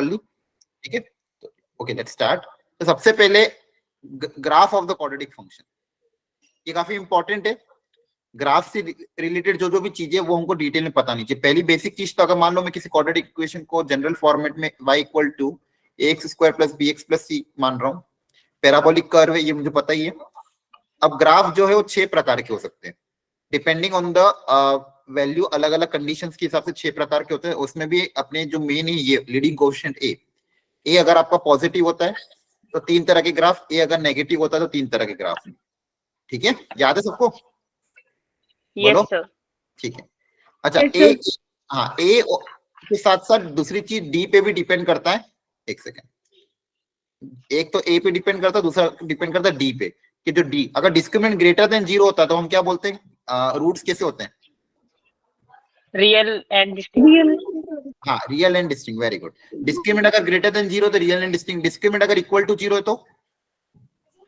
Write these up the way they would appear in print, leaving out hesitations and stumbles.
Simply, ठीक है। Okay let's start. तो सबसे पहले graph of the quadratic function, ये काफी इंपॉर्टेंट है। ग्राफ से रिलेटेड जो जो भी चीजें वो हमको डिटेल में पता नहीं चाहिए। पहली बेसिक चीज, तो अगर मान लो मैं किसी क्वाड्रेटिक इक्वेशन को जनरल फॉर्मेट में y equal to ax square plus bx plus c मान रहा हूँ, पैराबोलिक कर्व है, ये मुझे पता ही है। अब ग्राफ जो है वो 6 प्रकार के हो सकते हैं, डिपेंडिंग ऑन द वैल्यू, अलग अलग कंडीशंस के हिसाब से 6 प्रकार के होते हैं। उसमें भी अपने जो मेन है ये लीडिंग कोएफिशिएंट ए अगर आपका पॉजिटिव होता है तो 3 तरह के ग्राफ, ए अगर नेगेटिव होता है तो 3 तरह के ग्राफ, ठीक है, याद है सबको? बोलो। ठीक है, अच्छा ए, हाँ ए के साथ साथ दूसरी चीज डी पे भी डिपेंड करता है। एक सेकेंड, एक तो ए पे डिपेंड करता है, दूसरा डिपेंड करता है डी पे, कि जो डी अगर डिस्क्रिमिनेंट ग्रेटर देन 0 होता है तो हम क्या बोलते हैं, रूट्स कैसे होते हैं? Real and distinct. हाँ, real and distinct, very good. Discriminant अगर ग्रेटर देन 0 तो रियल एंड डिस्टिंक्ट, डिस्क्रिमिनेंट अगर इक्वल टू 0 है तो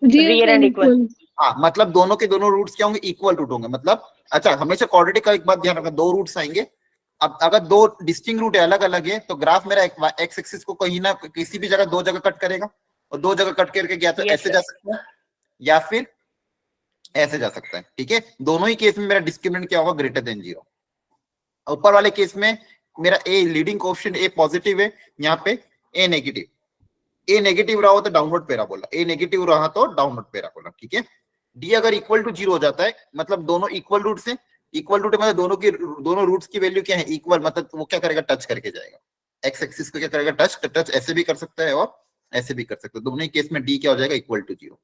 रियल एंड इक्वल। हाँ, मतलब दोनों के दोनों रूट्स क्या होंगे, इक्वल रूट होंगे। मतलब अच्छा, हमेशा क्वाड्रेटिक का एक बात ध्यान रखना, 2 रूट्स आएंगे। अब अगर 2 डिस्टिंक्ट रूट है, अलग अलग है, तो ग्राफ मेरा एक्स एक्सिस को कहीं ना किसी भी जगह 2 जगह कट करेगा, और 2 जगह कट करके गया तो ऐसे जा सकता है या फिर ऐसे जा सकता है, ठीक है। दोनों ही केस में मेरा डिस्क्रिमिनेंट क्या होगा, ग्रेटर देन 0। ऊपर वाले केस में मेरा a leading coefficient A positive है, यहाँ पे ए नेगेटिव, ए नेगेटिव रहा हो तो डाउनवर्ड पैराबोला, ए नेगेटिव रहा तो डाउनवर्ड पैराबोला, ठीक है। डी अगर इक्वल टू 0 हो जाता है, मतलब दोनों इक्वल रूट से, इक्वल रूट मतलब दोनों रूट्स की वैल्यू क्या है, इक्वल, मतलब वो क्या करेगा, टच करके जाएगा एक्स एक्सिस को, क्या करेगा, टच ऐसे भी कर सकता है और ऐसे भी कर सकते हैं। दोनों ही केस में डी क्या हो जाएगा, equal to 0।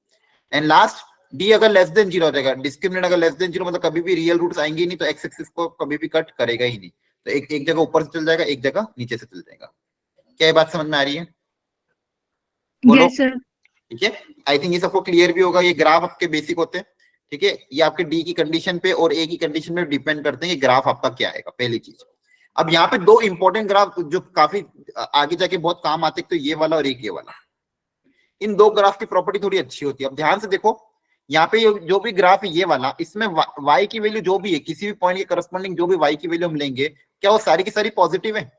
And last, D अगर लेस देन 0 हो जाएगा, डिस्क्रिमिनेंट अगर लेस देन 0 मतलब कभी भी रियल रूट्स आएंगे नहीं, तो एक्स एक्सिस को कभी भी कट करेगा ही नहीं, तो एक जगह ऊपर से चल जाएगा, एक जगह नीचे से चल जाएगा। क्या ये बात समझ में आ रही है? बोलो। ठीक है, आई थिंक ये सबको क्लियर भी होगा। ये ग्राफ आपके बेसिक होते हैं, ठीक है। ये आपके डी की कंडीशन पे और ए की कंडीशन पे डिपेंड करते हैं कि ग्राफ आपका क्या आएगा, पहली चीज। अब यहाँ पे 2 इंपॉर्टेंट ग्राफ जो काफी आगे जाके बहुत काम आते हैं, तो ये वाला और एक ये वाला। इन 2 ग्राफ की प्रॉपर्टी थोड़ी अच्छी होती है। अब ध्यान से देखो, यहाँ पे जो भी ग्राफ है ये वाला, इसमें y की वैल्यू जो भी है, किसी भी पॉइंट के करस्पॉन्डिंग जो भी y की वैल्यू हम लेंगे, क्या वो सारी की सारी पॉजिटिव है?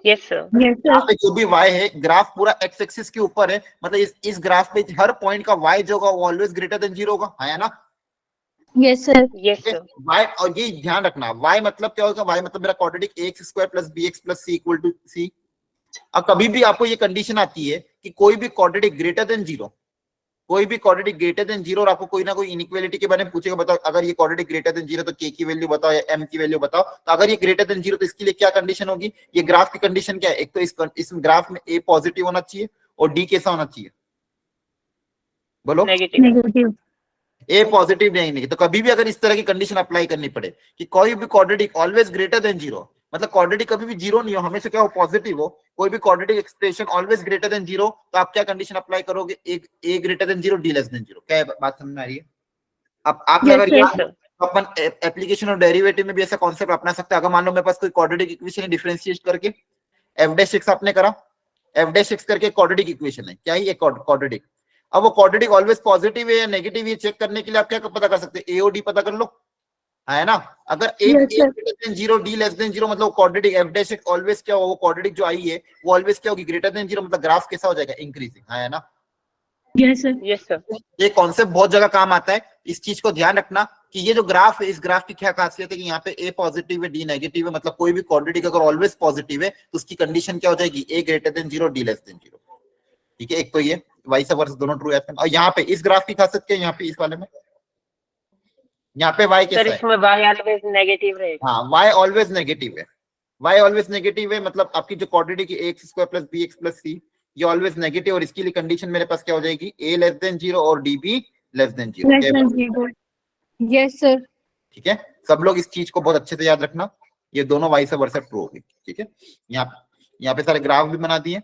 Yes sir. यहाँ पे जो भी y है, ग्राफ पूरा x एक्सिस के ऊपर है, मतलब इस ग्राफ पे हर पॉइंट का y जो होगा वो ऑलवेज ग्रेटर देन 0 होगा, है ना? Yes sir. Yes sir. y, और ये ध्यान रखना, y मतलब क्या होगा, y मतलब मेरा quadratic ax square plus bx plus c equal to c। अब कभी भी आपको ये कंडीशन आती है कि कोई भी क्वाड्रेटिक ग्रेटर देन 0, कोई भी क्वाड्रेटिक ग्रेटर देन 0, और आपको कोई ना कोई इनइक्वालिटी के बारे में पूछेगा, बताओ अगर ये क्वाड्रेटिक ग्रेटर देन 0 तो k की वैल्यू बताओ या m की वैल्यू बताओ। तो अगर ये ग्रेटर देन 0 तो इसके लिए क्या कंडीशन होगी, ये ग्राफ की कंडीशन क्या है, एक तो इस ग्राफ में a पॉजिटिव होना चाहिए और d कैसा होना चाहिए, बोलो? नेगेटिव। ए पॉजिटिव नहीं, तो कभी भी अगर इस तरह की कंडीशन अप्लाई करनी पड़े कि कोई भी क्वाड्रेटिक ऑलवेज ग्रेटर देन 0, मतलब क्वाड्रेटिक कभी भी 0 नहीं हो, हमेशा क्या हो, पॉजिटिव हो, कोई भी quadratic expression always greater than 0, तो आप क्या कंडीशन अप्लाई करोगे, A greater than 0 D less than 0। क्या बात समझ में आ रही है? अब आपने अगर ये अपन एप्लीकेशन और डेरिवेटिव में भी ऐसा कॉन्सेप्ट अपना सकते हैं। अगर मान लो मेरे पास कोई क्वाड्रेटिक इक्वेशन डिफरेंशिएट करके f' आपने करा, f' करके क्वाड्रेटिक इक्वेशन है, क्या ही है क्वाड्रेटिक। अब वो क्वाड्रेटिक ऑलवेज पॉजिटिव है या नेगेटिव है चेक करने के लिए आप क्या पता कर सकते हैं, ए और डी पता कर लो, है ना? अगर A greater than 0 D less than 0 मतलब क्वाड्रेटिक f' ऑलवेज क्या हो, वो क्वाड्रेटिक जो आई है वो ऑलवेज क्या होगी, ग्रेटर देन 0, मतलब ग्राफ कैसा हो जाएगा, इंक्रीजिंग, है ना? Yes sir. Yes sir. ये कॉन्सेप्ट बहुत जगह काम आता है, इस चीज को ध्यान रखना कि ये जो ग्राफ है, इस ग्राफ की क्या खासियत है कि यहाँ पे ए पॉजिटिव है डी नेगेटिव है, मतलब कोई भी क्वाड्रेटिक अगर ऑलवेज पॉजिटिव है तो उसकी कंडीशन क्या हो जाएगी, A greater than 0 D less than 0, ठीक है। एक तो ये वाइस वर्सा दोनों ट्रू है। और यहाँ पे इस ग्राफ की खासियत क्या है, यहाँ पे इस वाले में, यहाँ पे y कैसा है, इसमें y ऑलवेज नेगेटिव रहेगा। हाँ, y ऑलवेज नेगेटिव है, y ऑलवेज नेगेटिव है, मतलब आपकी जो क्वाड्रेटिक है ax square plus bx plus c, ये ऑलवेज नेगेटिव, और इसके लिए कंडीशन मेरे पास क्या हो जाएगी, a लेस देन 0 और d भी लेस देन 0। Yes sir. ठीक है, सब लोग इस चीज को बहुत अच्छे से याद रखना, ये दोनों वाइस वर्सा ट्रू होगी, ठीक है। यहाँ पे सारे ग्राफ भी बना दिए,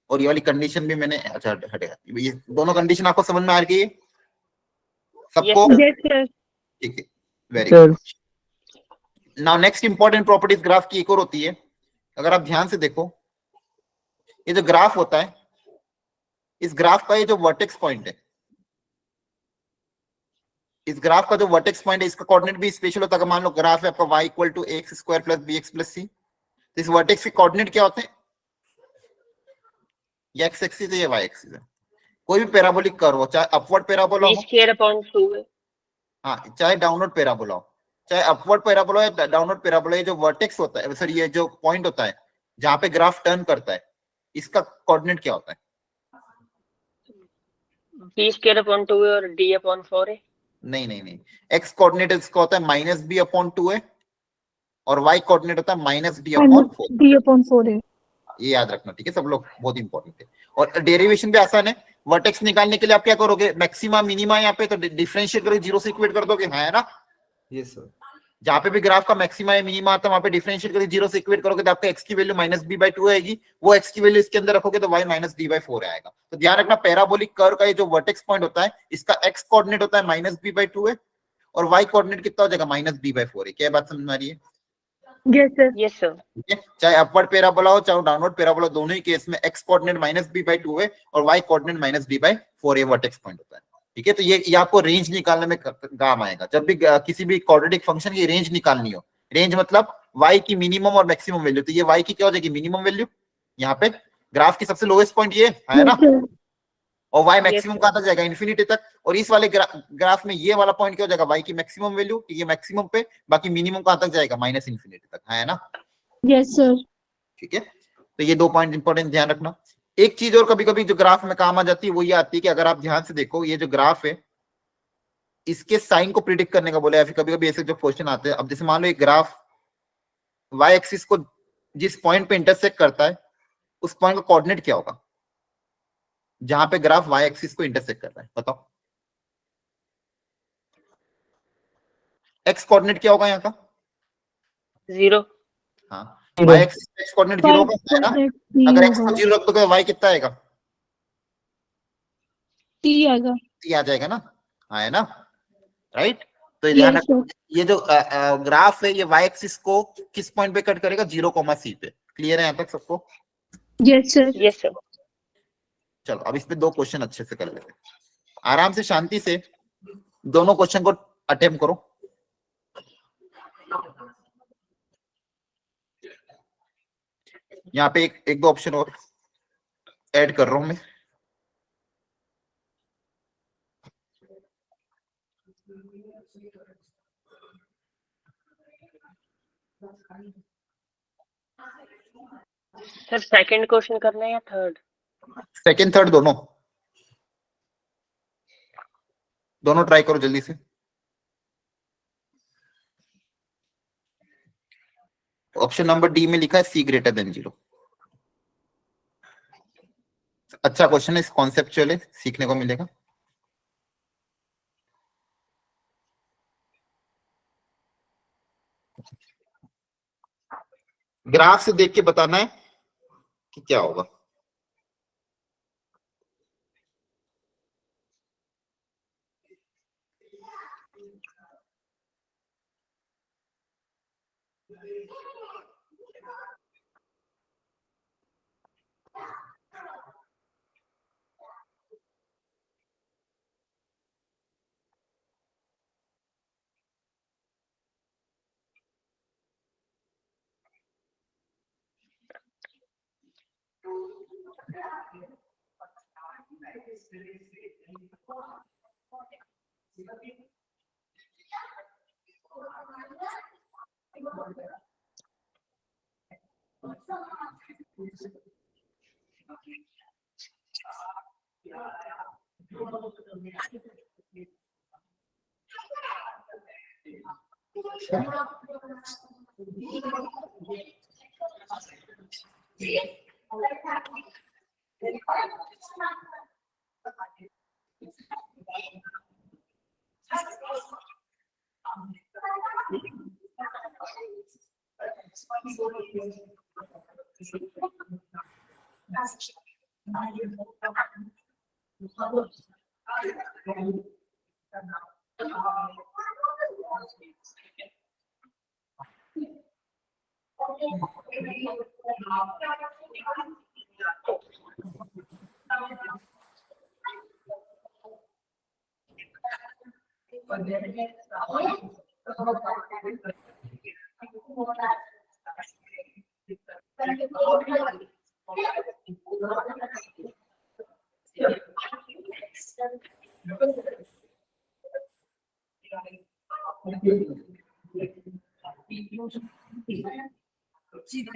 और ये वाली कंडीशन भी मैंने, अच्छा हटेगा, ये दोनों कंडीशन आपको समझ में आ गई है सबको? ठीक है, very good. Now next important properties graph की एक और होती है। अगर आप ध्यान से देखो, ये जो ग्राफ होता है, इस ग्राफ का ये जो वर्टेक्स पॉइंट है, इस ग्राफ का जो वर्टेक्स पॉइंट है, इसका कोऑर्डिनेट भी स्पेशल होता है। मान लो ग्राफ है आपका y equal to x square plus bx plus c, तो इस वर्टेक्स के कोऑर्डिनेट क्या होते हैं, ये एक्स एक्सिस है, ये वाई एक्सिस है। कोई भी पैराबोलिक कर्व हो, चाहे अपवर्ड पैराबोला b हो, square upon 2 है। हाँ, चाहे डाउनवर्ड पैराबोला हो, चाहे अपवर्ड पैराबोला हो या डाउनवर्ड पैराबोला, ये जो वर्टेक्स होता है, सॉरी ये जो पॉइंट होता है जहां पे ग्राफ टर्न करता है, इसका कोऑर्डिनेट क्या होता है? b square upon 2 है और d upon 4 है। नहीं नहीं नहीं, एक्स कोऑर्डिनेट इसका होता है -b/2 है और वाई कोऑर्डिनेट होता है -d/4। d/4 है। ये याद रखना, ठीक है सब लोग, बहुत इंपॉर्टेंट है। और डेरिवेशन भी आसान है। वर्टेक्स निकालने के लिए आप क्या करोगे, मैक्सिमा मिनिमा यहाँ पे तो डिफरेंशिएट करके 0 से इक्वेट कर दोगे, हाँ है ना? Yes sir. जहां पे भी ग्राफ का मैक्सिमा या मिनिमा आता है वहां पे डिफरेंशिएट करके 0 से इक्वेट करोगे तो आपका x की वैल्यू -b/2 आएगी, वो x की वैल्यू इसके अंदर रखोगे तो y -d/4 आएगा। तो ध्यान रखना, पैराबोलिक कर्व का ये जो वर्टेक्स पॉइंट होता है इसका x कोऑर्डिनेट होता है -b/2 है और y कोऑर्डिनेट कितना हो जाएगा, -d/4 है। क्या बात समझ में आ रही है? Yes sir. Yes sir. ठीक है, चाहे अपवर्ड पैराबोला हो चाहे डाउनवर्ड पैराबोला, दोनों ही केस में x कोऑर्डिनेट -b/2 है और y कोऑर्डिनेट -d/4 है, वर्टेक्स पॉइंट होता है। ठीक है, तो ये आपको रेंज निकालने में काम आएगा। जब भी किसी भी क्वाड्रेटिक फंक्शन की रेंज निकालनी हो, रेंज मतलब y की मिनिमम और मैक्सिमम वैल्यू, तो ये y की क्या हो जाएगी, मिनिमम वैल्यू, यहाँ पे ग्राफ की सबसे लोएस्ट पॉइंट ये है ना, और y मैक्सिमम कहां तक जाएगा, इन्फिनिटी तक। और इस वाले ग्राफ में ये वाला पॉइंट क्या हो जाएगा, y की मैक्सिमम वैल्यू, ये मैक्सिमम पे, बाकी मिनिमम कहां तक जाएगा, -इन्फिनिटी तक, है ना? Yes sir. ठीक है, तो ये 2 पॉइंट इंपॉर्टेंट ध्यान रखना। एक चीज और कभी कभी जो ग्राफ में काम आ जाती है वो ये आती है कि अगर आप ध्यान से देखो, ये जो ग्राफ है इसके साइन को प्रिडिक्ट करने का बोला, या फिर कभी कभी ऐसे जो क्वेश्चन आते हैं, अब जैसे मान लो एक ग्राफ वाई एक्सिस को जिस पॉइंट पे इंटरसेक्ट करता है उस पॉइंट का कोऑर्डिनेट क्या होगा, जहां पे ग्राफ वाई एक्सिस को इंटरसेक्ट कर रहा है, बताओ। एक्स कोऑर्डिनेट क्या होगा यहाँ का, 0। हाँ, वाई एक्सिस एक्स कोऑर्डिनेट 0 होगा, है ना? अगर एक्स को 0 रख दोगे तो वाई कितना आएगा, t आएगा। t आ जाएगा ना, हाँ है ना, राइट? तो ध्यान रखो, ये जो ग्राफ है ये वाई एक्सिस को किस पॉइंट पे कट करेगा, 0,c पे। क्लियर है यहाँ तक सबको? Yes sir. Yes sir. चलो अब इस पे 2 क्वेश्चन अच्छे से कर लेते हैं, आराम से शांति से दोनों क्वेश्चन को अटेम्प्ट करो। यहाँ पे एक 2 ऑप्शन और ऐड कर रहा हूं मैं। सर सेकंड क्वेश्चन करना है या थर्ड? सेकंड थर्ड दोनों ट्राई करो जल्दी से। ऑप्शन नंबर डी में लिखा है c > 0। अच्छा क्वेश्चन है, इस कॉन्सेप्चुअल है, सीखने को मिलेगा। ग्राफ से देख के बताना है कि क्या होगा।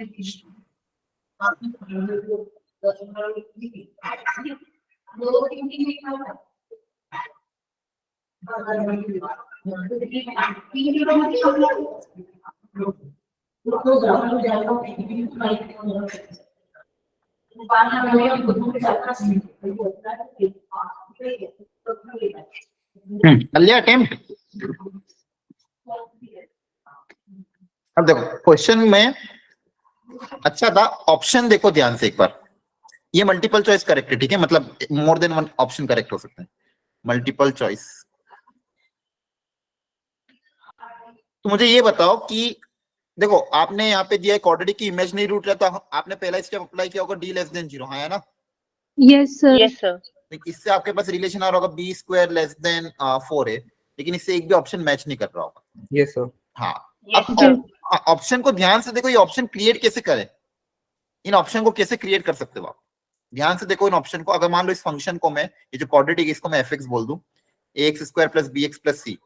कर लिया अटेम्प्ट। अब देखो क्वेश्चन में अच्छा था, ऑप्शन देखो ध्यान से एक बार, ये मल्टीपल चॉइस करेक्ट है, ठीक है, मतलब more than one option correct हो सकते हैं, मल्टीपल चॉइस। तो मुझे ये बताओ कि देखो आपने यहाँ पे दिया है क्वाड्रेटिक की इमेजिनरी रूट रहता, आपने पहला स्टेप अप्लाई किया होगा डी लेस देन 0, हाँ है ना? Yes sir. Yes sir. इससे आपके पास रिलेशन आ रहा होगा बी स्क्वायर लेस देन 4 है, लेकिन इससे एक भी ऑप्शन मैच नहीं कर रहा होगा। Yes sir. हाँ, अब ऑप्शन को ध्यान से देखो, ये ऑप्शन क्रिएट कैसे करें, इन ऑप्शन को कैसे क्रिएट कर सकते हो आप, ध्यान से देखो इन ऑप्शन को। अगर मान लो इस फंक्शन को मैं, ये जो क्वाड्रेटिक इसको मैं fx बोल दूं, ax square plus bx plus c,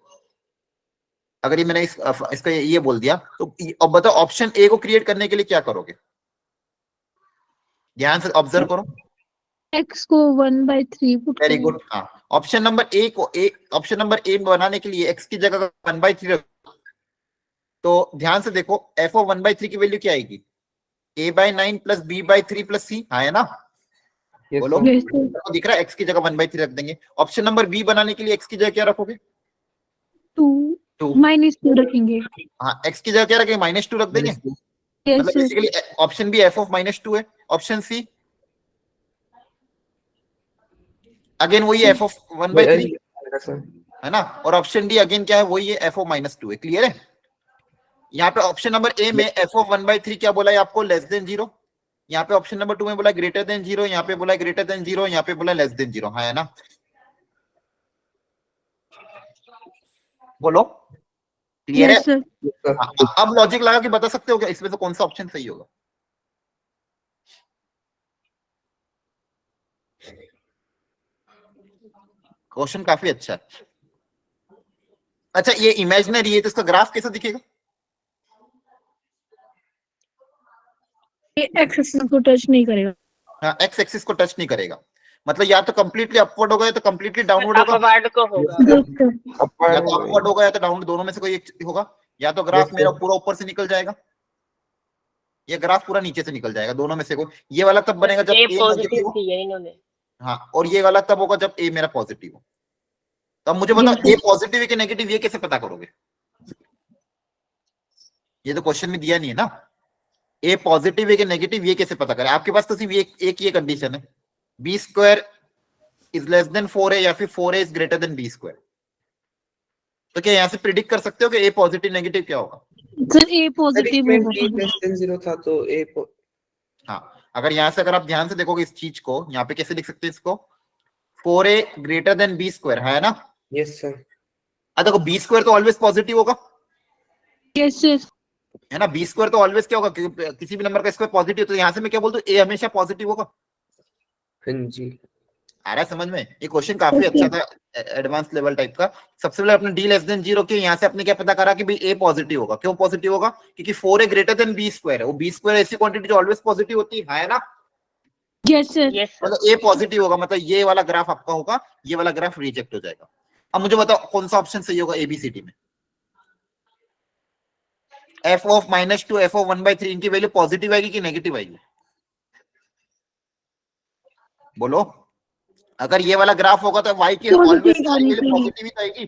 अगर ये मैंने इसका ये बोल दिया, तो अब बताओ ऑप्शन ए को क्रिएट करने के लिए क्या करोगे, ध्यान से ऑब्जर्व करो। x को 1/3 पुट वेरी गुड। हाँ, ऑप्शन नंबर ए को ऑप्शन नंबर ए बनाने के लिए x की जगह 1/3 रखो, तो ध्यान से देखो f ऑफ 1/3 की वैल्यू क्या आएगी, a/9 plus b/3 plus c, हाँ है ना? बोलो, तो दिख रहा है x की जगह 1/3 रख देंगे। ऑप्शन नंबर बी बनाने के लिए x की जगह क्या रखोगे, 2 -2 रखेंगे। हाँ, x की जगह क्या रखेंगे, -2 रख देंगे। मतलब basically option B f of -2 है। ऑप्शन सी अगेन वही f ऑफ 1/3 है ना, और ऑप्शन डी अगेन क्या है, वही है f ऑफ -2 है। क्लियर है? यहाँ पे ऑप्शन नंबर ए में f ऑफ 1/3 क्या बोला है आपको, लेस देन 0। यहाँ पे ऑप्शन नंबर 2 में बोला ग्रेटर देन 0, यहाँ पे बोला ग्रेटर देन 0, यहाँ पे बोला लेस देन 0, हाँ है ना? बोलो, क्लियर है? अब लॉजिक लगा के बता सकते हो क्या इसमें से कौन सा ऑप्शन सही होगा? क्वेश्चन काफी अच्छा है। अच्छा, ये इमेजिनरी है तो इसका ग्राफ कैसा दिखेगा? ये एक्स एक्सिस को टच नहीं करेगा। हाँ, एक्स एक्सिस को टच नहीं करेगा, मतलब या तो कंप्लीटली अपवर्ड होगा या तो कंप्लीटली डाउनवर्ड होगा। अपवर्ड को होगा, या तो अपवर्ड होगा या तो डाउनवर्ड, दोनों में से कोई एक होगा। या तो ग्राफ मेरा पूरा ऊपर से निकल जाएगा, ये ग्राफ पूरा नीचे से निकल जाएगा, दोनों में से कोई। ये वाला तब बनेगा जब ए पॉजिटिव हो, इन्होंने। हाँ, और ये वाला तब होगा जब ए मेरा पॉजिटिव हो। तो अब मुझे बताओ ए पॉजिटिव है कि नेगेटिव, ये कैसे पता करोगे? ये तो क्वेश्चन में दिया नहीं है ना, ए पॉजिटिव है कि नेगेटिव, ये कैसे पता करें? आपके पास तो सिर्फ एक ये कंडीशन है, B square is less than 4 है या फिर 4 is greater than B square. तो क्या यहाँ से प्रिडिक्ट कर सकते हो कि ए पॉजिटिव नेगेटिव क्या होगा? सर ए पॉजिटिव लेस देन 0 था तो ए हाँ, अगर यहाँ से अगर आप ध्यान से देखोगे इस चीज को, यहाँ पे कैसे लिख सकते हैं इसको, 4a greater than B square, है ना? Yes sir. देखो बी स्क्वायर तो ऑलवेज पॉजिटिव होगा, यस सर, है ना? बी स्क्वायर तो ऑलवेज क्या होगा, किसी भी नंबर का स्क्वायर पॉजिटिव, तो यहाँ से मैं क्या बोलता हूँ, ए हमेशा पॉजिटिव होगा। हाँ जी, आ रहा है समझ में? ये क्वेश्चन काफी अच्छा था, एडवांस लेवल टाइप का। सबसे पहले अपने डी लेस देन 0 के यहाँ से अपने क्या पता करा कि भाई ए पॉजिटिव होगा। क्यों पॉजिटिव होगा? क्योंकि 4a greater than B square है, वो बी स्क्वायर ऐसी क्वांटिटी जो ऑलवेज पॉजिटिव होती है ना? Yes sir. मतलब ए पॉजिटिव होगा, मतलब ये वाला ग्राफ आपका होगा, ये वाला ग्राफ रिजेक्ट हो जाएगा। अब मुझे बताओ कौन सा ऑप्शन सही होगा एबीसीडी में? f ऑफ -2 f ऑफ 1/3 इनकी वैल्यू पॉजिटिव आएगी कि नेगेटिव आएगी? बोलो। अगर ये वाला ग्राफ होगा तो y की ऑलवेज पॉजिटिव ही आएगी,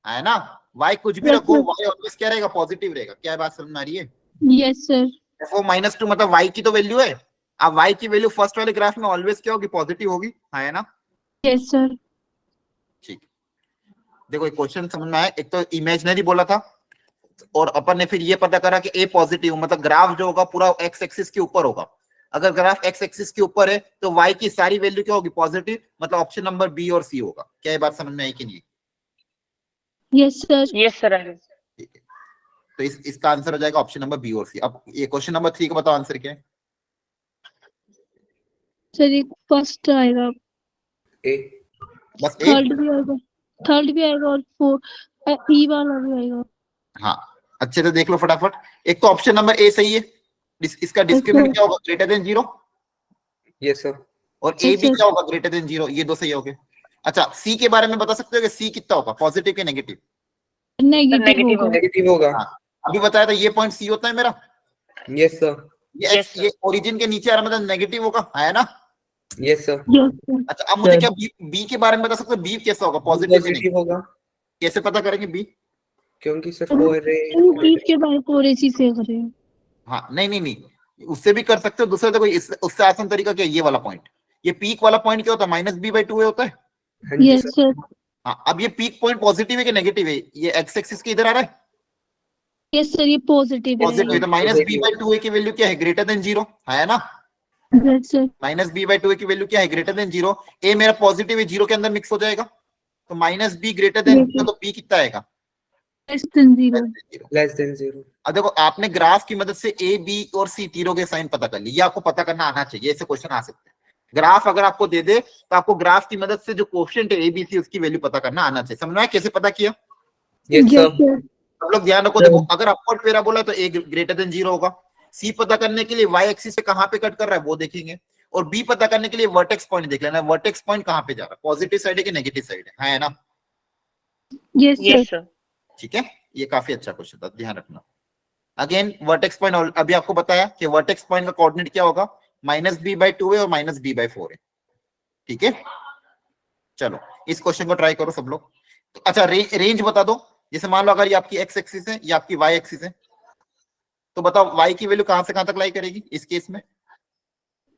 है ना? y कुछ भी रखो, y ऑलवेज क्या रहेगा, पॉजिटिव रहेगा। क्या बात समझ में आ रही है? Yes sir. f ऑफ -2 मतलब y की तो वैल्यू है, अब y की वैल्यू फर्स्ट वाले ग्राफ में ऑलवेज क्या होगी, पॉजिटिव होगी, है ना? Yes sir. ठीक, देखो क्वेश्चन समझ में आया। एक तो इमेजिनरी बोला था, और अपन ने फिर ये पता करा कि ए पॉजिटिव, मतलब ग्राफ जो होगा पूरा एक्स एक्सिस के ऊपर होगा। अगर ग्राफ एक्स एक्सिस के ऊपर है तो y की सारी वैल्यू क्या होगी, पॉजिटिव, मतलब ऑप्शन नंबर बी और सी होगा। क्या ये बात समझ में आई कि नहीं? Yes sir. Yes sir. ठीक है, तो इसका आंसर हो जाएगा ऑप्शन नंबर बी और सी। अब ये क्वेश्चन नंबर 3 का बताओ आंसर क्या है? सर ये फर्स्ट आएगा, ए, बस थर्ड भी आएगा, थर्ड भी आएगा और फोर ई वाला भी आएगा। हाँ, अच्छे से देख लो फटाफट। एक तो ऑप्शन नंबर ए सही है, इसका डिस्क्रिमिनेंट क्या होगा, ग्रेटर देन 0, यस सर, और ए Yes, भी sir. क्या होगा, ग्रेटर देन 0, ये दो सही हो गए। अच्छा, सी के बारे में बता सकते हो कि सी कितना होगा, पॉजिटिव के नेगेटिव? नेगेटिव होगा। नेगेटिव होगा, हाँ, अभी बताया था ये पॉइंट सी होता है मेरा, यस सर, ये x ये ओरिजिन के नीचे आ रहा मतलब नेगेटिव होगा, है ना? Yes sir, Yes, sir. अच्छा, अब मुझे क्या बी के बारे में बता सकते हो, बी कैसा होगा, पॉजिटिव के पॉजिटिव नेगेटिव? होगा, कैसे पता करेंगे बी? क्योंकि सर फोर बीच के बारे को रेसी से करें। हाँ, नहीं नहीं नहीं, उससे भी कर सकते हो, दूसरा देखो उससे आसान तरीका क्या है, ये वाला पॉइंट, ये पीक वाला पॉइंट क्या होता है, -b/2a होता है। हाँ जी Yes, सर, sir. हाँ, अब ये पीक पॉइंट पॉजिटिव है कि नेगेटिव है, ये एक्स एक्सिस के इधर आ रहा है, Yes, sir. ये पॉजिटिव है। पॉजिटिव है, तो -b/2a की वैल्यू क्या है, ग्रेटर देन 0, है ना? Yes, sir. -b/2a की वैल्यू क्या है, ग्रेटर देन 0, ए मेरा पॉजिटिव है, 0 के अंदर मिक्स हो जाएगा, तो -b ग्रेटर देन Yes, 0, तो b कितना आएगा, Less than 0. लेस देन 0, अब देखो, आपने ग्राफ की मदद से ए बी और सी तीनों के साइन पता कर लिए, ये आपको पता करना आना चाहिए, ऐसे क्वेश्चन आ सकते हैं। ग्राफ अगर आपको दे दे तो आपको ग्राफ की मदद से जो कोएफिशिएंट है ए बी सी उसकी वैल्यू पता करना आना चाहिए। समझ में आया कैसे पता किया? Yes Yes, sir, sir. सब लोग ध्यान रखो, देखो अगर अपवर्ड पैराबोला तो ए ग्रेटर देन 0 होगा, सी पता करने के लिए वाई एक्सिस से कहां पे कट कर रहा है वो देखेंगे, और बी पता करने के लिए वर्टेक्स पॉइंट देख लेना, वर्टेक्स पॉइंट कहां पे जा रहा है, पॉजिटिव साइड है कि नेगेटिव साइड है ना? Yes, sir. ठीक है, ये काफी अच्छा क्वेश्चन था, ध्यान रखना। अगेन वर्टेक्स पॉइंट अभी आपको बताया कि वर्टेक्स पॉइंट का कोऑर्डिनेट क्या होगा, -b/2 है और -b/4 है, ठीक है? चलो इस क्वेश्चन को ट्राई करो सब लोग। तो अच्छा, रेंज बता दो, जैसे मान लो अगर ये आपकी एक्स एक्सिस है, ये आपकी वाई एक्सिस है, तो बताओ वाई की वैल्यू कहां से कहां तक लाई करेगी इस केस में?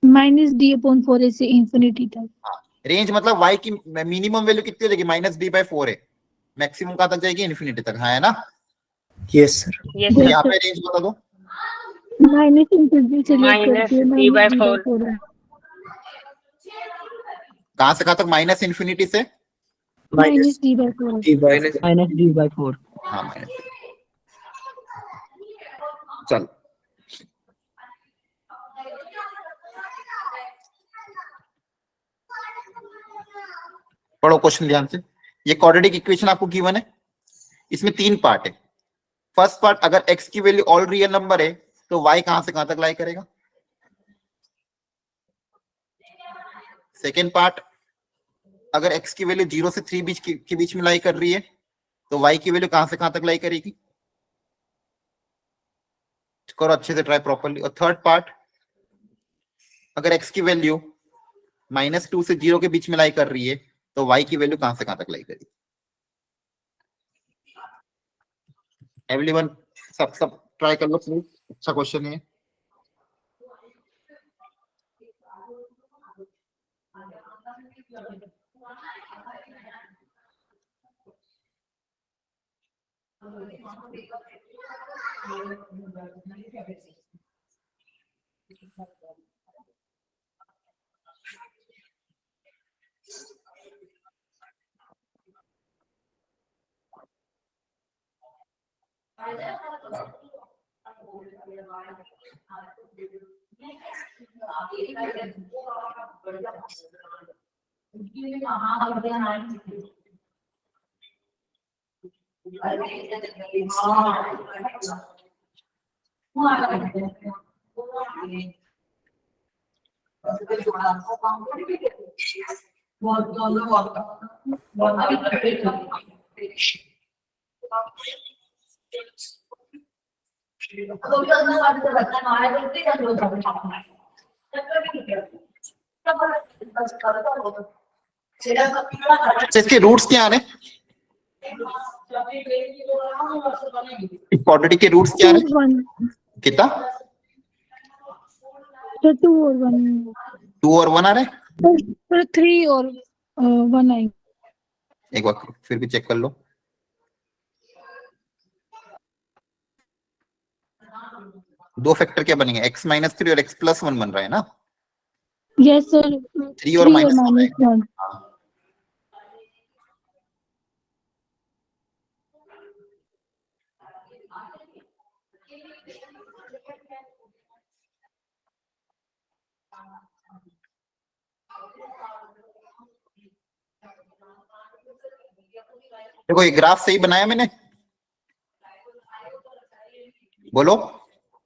-d/4 से इंफिनिटी तक। हाँ, रेंज मतलब वाई की मिनिमम वैल्यू कितनी हो जाएगी, -b/4 है, मैक्सिमम कहां तक जाएगी, इन्फिनिटी तक, है ना? यस सर, तो यहाँ पे रेंज बता दो, -इंफिनिटी से लेकर के -d/4 है। कहां से कहां तक, माइनस इन्फिनिटी से, -d/4 है। Minus -d/4। हाँ माइनस, चल पढ़ो क्वेश्चन ध्यान से। ये क्वाड्रेटिक इक्वेशन आपको गिवन है, इसमें 3 पार्ट है। फर्स्ट पार्ट, अगर x की वैल्यू ऑल रियल नंबर है तो y कहां से कहां तक लाई करेगा। सेकेंड पार्ट, अगर x की वैल्यू 0 से 3 के बीच में लाई कर रही है तो y की वैल्यू कहां से कहां तक लाई करेगी। करो अच्छे से ट्राई प्रॉपर्ली। और थर्ड पार्ट, अगर x की वैल्यू -2 से 0 के बीच में लाई कर रही है तो y की वैल्यू कहां से कहां तक लाई करेगी। एवरीवन सब ट्राई कर लो प्लीज, अच्छा क्वेश्चन है। इसके रूट्स क्या आ रहे हैं, क्वाड्रेटिक के रूट्स क्या आ रहे हैं, कितना 2 और 1, 2 और 1 आ रहे हैं। 3 और 1 आएंगे। एक बार फिर भी चेक कर लो। दो फैक्टर क्या बनेंगे, x-3 और x+1 बन रहा है ना। यस सर, 3 और -1। देखो ये ग्राफ सही बनाया मैंने, बोलो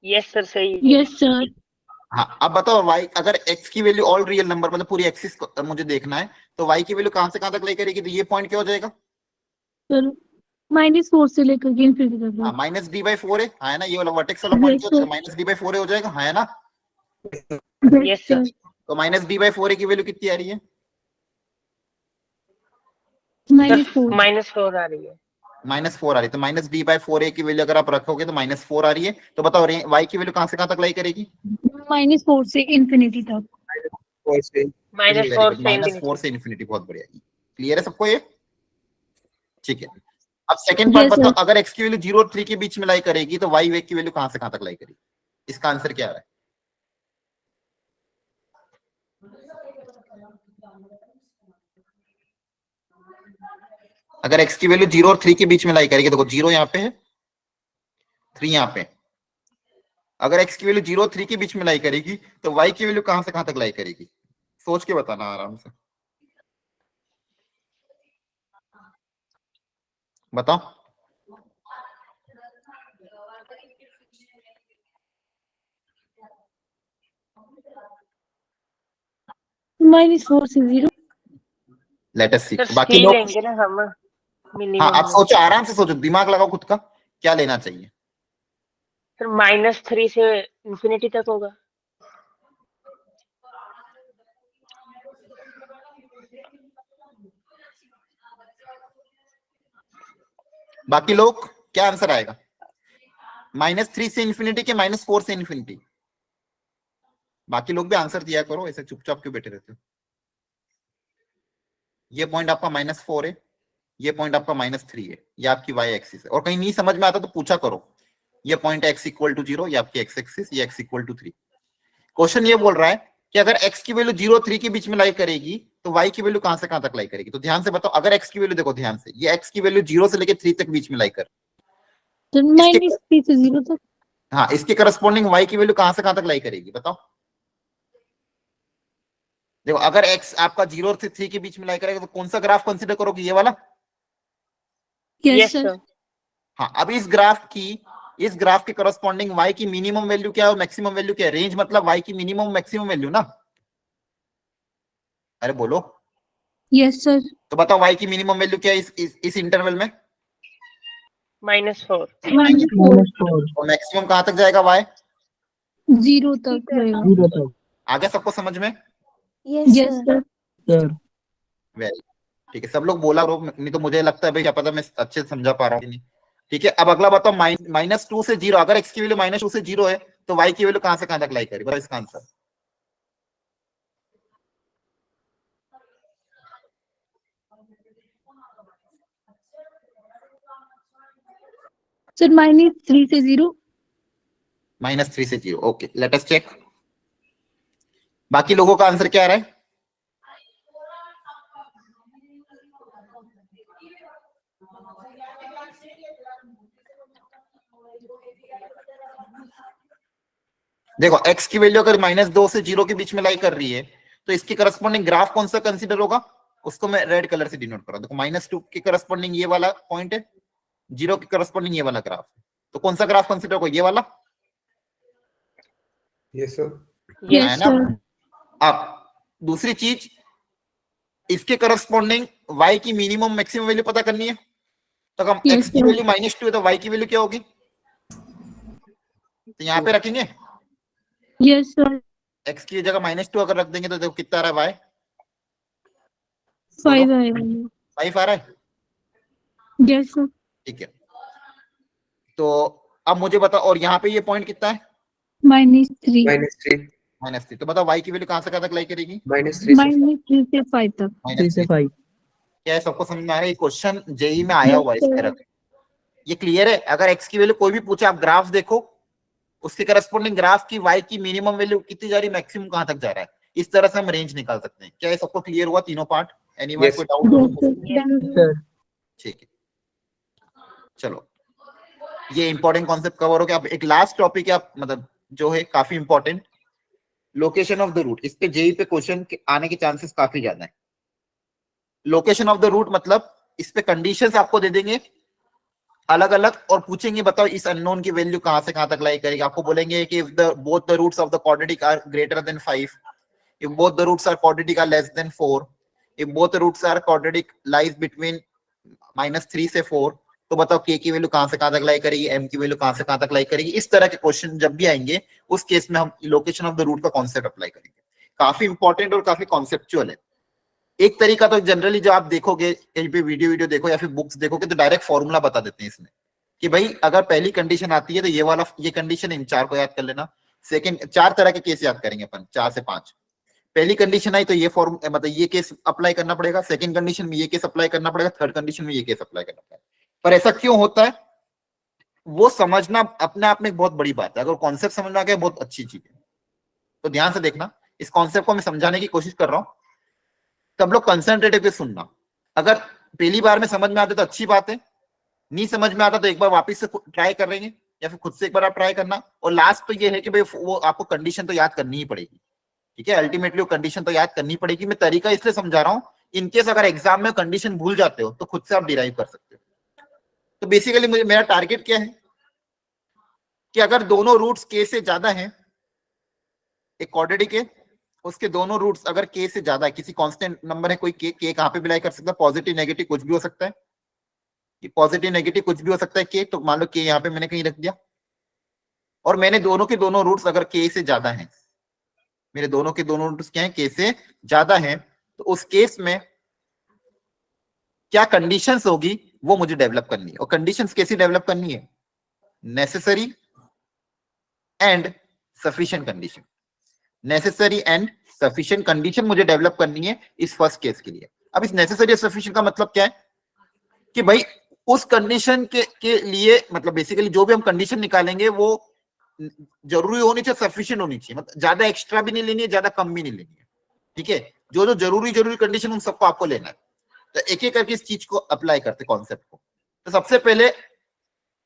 यस सर सही है। Yes sir. हाँ, अब बताओ y अगर x की वैल्यू ऑल रियल नंबर मतलब पूरी एक्सिस मुझे देखना है, तो y की वैल्यू कहां से कहां तक ले करेगी, तो ये पॉइंट क्या हो जाएगा? सर -4 से लेकर के इनफिनिटी हाँ, तक। माइनस डी बाई 4 है ना, ये वाला वर्टेक्स वाला पॉइंट Yes, क्या हो जाएगा? sir. माइनस डी बाई 4 हो जाएगा, है ना? Yes sir. सर। तो माइनस डी बाई 4 की वैल्यू कितनी आ रही है? -4। -4 आ रही है। -4 आ रही है, तो माइनस डी बाई 4 की वैल्यू अगर आप रखोगे तो -4 आ रही है। तो बताओ y की वैल्यू कहां से कहां तक लाई करेगी? -4 से इनफिनिटी तक। फोर से वेरी -4 गुड, से -4 से इन्फिनिटी, बहुत बढ़िया। क्लियर है सबको ये? ठीक है। अब सेकंड Yes, पार्ट बताओ, sir. अगर x की वैल्यू 0 और 3 के बीच में लाई करेगी तो y वेग की वैल्यू कहां से कहां तक लाई करेगी? इसका आंसर क्या है? अगर x की वैल्यू 0 और 3 के बीच में लाई करेगी, देखो 0 यहाँ पे है, 3 यहाँ पे। अगर x की वैल्यू 0 और 3 के बीच में लाई करेगी तो y की वैल्यू कहां से कहां तक लाई करेगी? सोच के बताना आराम से, बताओ। -4 से 0। लेट अस सी। सर बाकी सी लोग, लेंगे ना हम हाँ मिनिमम आप में। सोचो, आराम से सोचो, दिमाग लगाओ खुद का, क्या लेना चाहिए? सर -3 से इन्फिनिटी तक होगा। बाकी लोग क्या आंसर आएगा? -3 से इन्फिनिटी के -4 से इन्फिनिटी? बाकी लोग भी आंसर दिया करो, ऐसे चुपचाप क्यों बैठे रहते हो? ये पॉइंट आपका -4 है, ये पॉइंट आपका -3 है, ये आपकी y एक्सिस है। और कहीं नहीं समझ में आता तो पूछा करो, ये पॉइंट x इक्वल टू 0, ये आपकी x एक्सिस, ये x इक्वल टू 3। क्वेश्चन ये बोल रहा है कि अगर x की वैल्यू 0 और 3 के बीच में लाई करेगी तो y की वैल्यू कहां से कहां तक लाई करेगी? तो ध्यान से बताओ, अगर x की वैल्यू देखो ध्यान से, ये x की वैल्यू 0 से लेकर 3 तक बीच में लाई कर, तो -3 से 0 तक। हाँ, इसके करस्पॉन्डिंग y की वैल्यू कहां से कहां तक लाई करेगी? बताओ। देखो, अगर x आपका 0 और 3 के बीच में लाई करेगा तो कौन सा ग्राफ कंसीडर करोगे? ये वाला? Yes sir. हाँ, अब इस ग्राफ के करस्पॉन्डिंग y की मिनिमम वैल्यू क्या है और मैक्सिमम वैल्यू क्या है? रेंज मतलब y की मिनिमम मैक्सिमम वैल्यू ना। अरे बोलो। Yes sir. तो बताओ y की मिनिमम वैल्यू क्या है इस इंटरवल में? -4। और मैक्सिमम कहां तक जाएगा y? 0 तक जाएगा। आ गया सबको समझ में? Yes sir. वेरी ठीक है, सब लोग बोला रो, नहीं तो मुझे लगता है भाई क्या पता मैं अच्छे से समझा पा रहा हूँ नहीं। ठीक है, अब अगला बताओ, -2 से 0, अगर x की वैल्यू -2 से 0 है तो y की वैल्यू कहां से कहां तक लाई करेगी? बताओ इसका आंसर। सर -3 से 0। -3 से 0, ओके, लेट अस चेक। बाकी लोगों का आंसर क्या आ रहा है? देखो, x की वैल्यू अगर -2 से 0 के बीच में लाई कर रही है तो इसके करस्पॉन्डिंग ग्राफ कौन सा कंसीडर होगा? उसको मैं रेड कलर से डिनोट कर रहा हूं। देखो, -2 के करस्पॉन्डिंग ये वाला पॉइंट है, 0 के करस्पॉन्डिंग ये वाला ग्राफ, तो कौन सा ग्राफ कंसीडर होगा? ये वाला, यस सर। यस है ना? अब दूसरी चीज, इसके करस्पॉन्डिंग y की मिनिमम मैक्सिमम वैल्यू पता करनी है, तो हम Yes, x की sir. वैल्यू -2 है तो y की वैल्यू क्या होगी? तो यहाँ पे रखेंगे, यस सर। x की जगह -2 अगर रख देंगे तो देखो कितना आ रहा है y? 5 आएगा। 5 आ रहा है। Yes sir. ठीक है, तो अब मुझे बताओ, और यहाँ पे ये पॉइंट कितना है? -3। -3 तो बताओ y की वैल्यू कहां से कहां तक लाई करेगी? -3 से -3 से 5 तक। -3 क्या है, सबको समझ में आ रहा है? ये क्वेश्चन जेई में आया हुआ है इस तरह का। ये क्लियर है? अगर x की वैल्यू कोई भी पूछे, आप ग्राफ देखो, उसके करस्पॉन्डिंग ग्राफ की y की मिनिमम वैल्यू कितनी जा रही है, मैक्सिमम कहां तक जा रहा है, इस तरह से हम रेंज निकाल सकते हैं। क्या ये सबको क्लियर हुआ तीनों पार्ट? Anyone Yes. कोई डाउट? Yes, ठीक है, चलो, ये इंपॉर्टेंट कॉन्सेप्ट कवर हो गया। अब एक लास्ट टॉपिक है, आप मतलब जो है काफी important, location of the root. इस पे जेई पे क्वेश्चन आने के चांसेस काफी ज्यादा है। लोकेशन ऑफ द रूट मतलब इस पे कंडीशंस आपको दे देंगे, अलग अलग और पूछेंगे बताओ इस अननोन की वैल्यू कहां से कहां तक लाई करेगी। आपको बोलेंगे कि if the both the roots of the quadratic are greater than 5, if both the roots are quadratic are less than 4, if both roots are quadratic lies between -3 से 4, तो बताओ के की वैल्यू कहां से कहां तक लाई करेगी, एम की वैल्यू कहां से कहां तक लाई करेगी। इस तरह के क्वेश्चन जब भी आएंगे उस केस में हम लोकेशन ऑफ द रूट का कॉन्सेप्ट अप्लाई करेंगे। काफी इंपॉर्टेंट और काफी कॉन्सेप्चुअल है। एक तरीका तो जनरली जो आप देखोगे कहीं पे वीडियो देखो या फिर बुक्स देखोगे तो डायरेक्ट फॉर्मूला बता देते हैं इसमें कि भाई अगर पहली कंडीशन आती है तो ये वाला ये कंडीशन, इन 4 को याद कर लेना। सेकंड 4 तरह के केस याद करेंगे अपन, 4 से 5। पहली कंडीशन आई तो ये फॉर्म मतलब ये केस अप्लाई करना पड़ेगा, सेकंड कंडीशन में ये केस अप्लाई करना पड़ेगा, थर्ड कंडीशन में ये केस अप्लाई करना पड़ेगा। पर ऐसा क्यों होता है वो समझना अपने आप में एक बहुत बड़ी बात है। अगर कॉन्सेप्ट समझ में आ गया बहुत अच्छी चीज है। तो ध्यान से देखना, इस कॉन्सेप्ट को मैं समझाने की कोशिश कर रहा हूं, सब लोग कंसंट्रेटिव पे सुनना। अगर पहली बार में समझ में आते तो अच्छी बात है, नहीं समझ में आता तो एक बार वापस से ट्राई कर लेंगे या फिर खुद से एक बार आप ट्राई करना। और लास्ट तो ये है कि भाई वो आपको कंडीशन तो याद करनी ही पड़ेगी, ठीक है। अल्टीमेटली वो कंडीशन तो याद करनी पड़ेगी। मैं तरीका इसलिए समझा रहा हूं, इनकेस अगर एग्जाम में कंडीशन भूल जाते हो तो खुद से आप डिराइव कर सकते हो। तो बेसिकली मुझे मेरा टारगेट क्या है कि अगर दोनों रूट्स के से ज्यादा हैं, एक क्वाड्रेटिक के उसके दोनों रूट्स अगर के से ज्यादा है, किसी कांस्टेंट नंबर है कोई के कहां पे भी लाई कर सकता है, पॉजिटिव नेगेटिव कुछ भी हो सकता है, कि पॉजिटिव नेगेटिव कुछ भी हो सकता है के। तो मान लो के यहाँ पे मैंने कहीं रख दिया और मैंने दोनों के दोनों रूट्स अगर के से ज्यादा हैं, मेरे दोनों के दोनों रूट्स क्या है के से ज्यादा हैं, तो उस केस में क्या कंडीशंस होगी वो मुझे डेवलप करनी है। और कंडीशंस कैसी डेवलप करनी है, necessary and sufficient condition. Necessary and sufficient condition मुझे डेवलप करनी है इस फर्स्ट केस के लिए। अब इस नेसेसरी और सफिशिएंट का मतलब क्या है कि भाई उस कंडीशन के लिए मतलब बेसिकली जो भी हम कंडीशन निकालेंगे वो जरूरी होनी चाहिए, सफिशिएंट होनी चाहिए। मतलब ज्यादा एक्स्ट्रा भी नहीं लेनी है, ज्यादा कम भी नहीं लेनी है, ठीक है। जो जो जरूरी कंडीशन उन सबको आपको लेना है। तो एक एक करके इस चीज को अप्लाई करते कॉन्सेप्ट को। तो सबसे पहले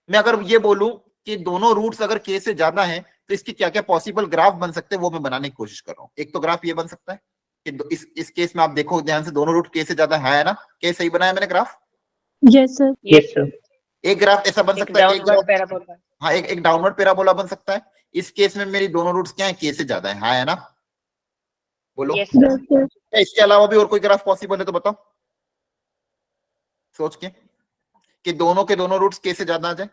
मैं अगर ये बोलूं कि दोनों रूट्स अगर के से ज्यादा हैं तो इसके क्या क्या पॉसिबल ग्राफ बन सकते हैं वो मैं बनाने की कोशिश कर रहा हूँ। एक तो ग्राफ ये बन सकता है कि इस केस में आप देखो ध्यान से, दोनों रूट के से ज्यादा है ना, के सही बनाया मैंने graph. Yes sir. Yes sir. एक ग्राफ ऐसा बन सकता है, एक डाउनवर्ड पैराबोला। हाँ एक डाउनवर्ड पैराबोला बन सकता है। इस केस में मेरी दोनों रूट्स क्या है के से ज्यादा है ना, बोलो। Yes sir. Yes sir. क्या इसके अलावा भी और कोई ग्राफ पॉसिबल है तो बताओ सोच के कि दोनों के दोनों रूट्स के से ज्यादा आ जाए।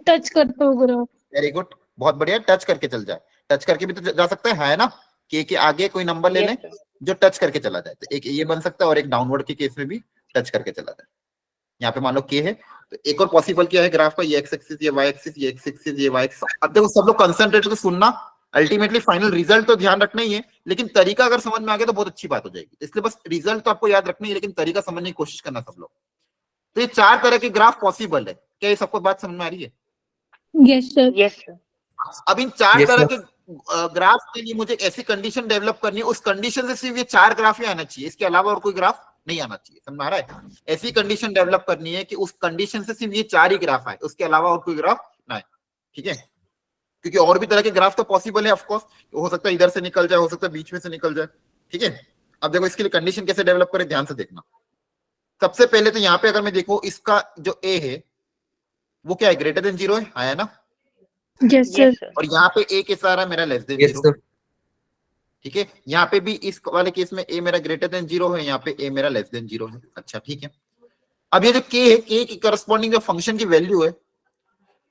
टच करता हूँ ग्राफ। वेरी गुड, बहुत बढ़िया। टच करके चल जाए, टच करके भी तो जा सकता है ना, के आगे कोई नंबर ले लें जो टच करके चला जाए। तो एक ये बन सकता है और एक डाउनवर्ड के केस में भी टच करके चला जाए। यहाँ पे मान लो के है तो एक और पॉसिबल क्या है ग्राफ का, ये एक्स एक्सिस, ये वाई एक्सिस, ये एक्स एक्सिस, ये वाई एक्सिस। अब देखो सब लोग कंसंट्रेट करके सुनना, अल्टीमेटली फाइनल रिजल्ट तो ध्यान रखना ही है, लेकिन तरीका अगर समझ में आ गया तो बहुत अच्छी बात हो जाएगी। इसलिए बस रिजल्ट तो आपको याद रखना ही है, लेकिन तरीका समझने की कोशिश करना सब लोग। तो ये 4 तरह के ग्राफ पॉसिबल है। क्या ये सबको बात समझ में आ रही है? Yes sir. Yes sir. अब इन 4 Yes, तरह sir. के ग्राफ के लिए मुझे ऐसी कंडीशन डेवलप करनी है, उस कंडीशन से सिर्फ ये 4 ग्राफ ही आना चाहिए, इसके अलावा और कोई ग्राफ नहीं आना चाहिए। समझ में आ रहा है? ऐसी कंडीशन डेवलप करनी है कि उस कंडीशन से सिर्फ ये 4 ही ग्राफ आए, उसके अलावा और कोई ग्राफ ना आए, ठीक है। क्योंकि और भी तरह के ग्राफ तो पॉसिबल है ऑफकोर्स, हो सकता है इधर से निकल जाए, हो सकता है बीच में से निकल जाए, ठीक है। अब देखो इसके लिए कंडीशन कैसे डेवलप करें, ध्यान से देखना। सबसे पहले तो यहाँ पे अगर मैं देखो इसका जो ए है वो क्या है, ग्रेटर देन 0 है, आया ना। Yes sir. Yes sir. और यहाँ पे ए के सारा मेरा लेस देन Yes, 0, sir. ठीक है। यहाँ पे भी इस वाले केस में ए मेरा ग्रेटर देन 0 है, यहाँ पे ए मेरा लेस देन 0 है। अच्छा ठीक है। अब ये जो के है, के की करस्पॉन्डिंग जो फंक्शन की वैल्यू है,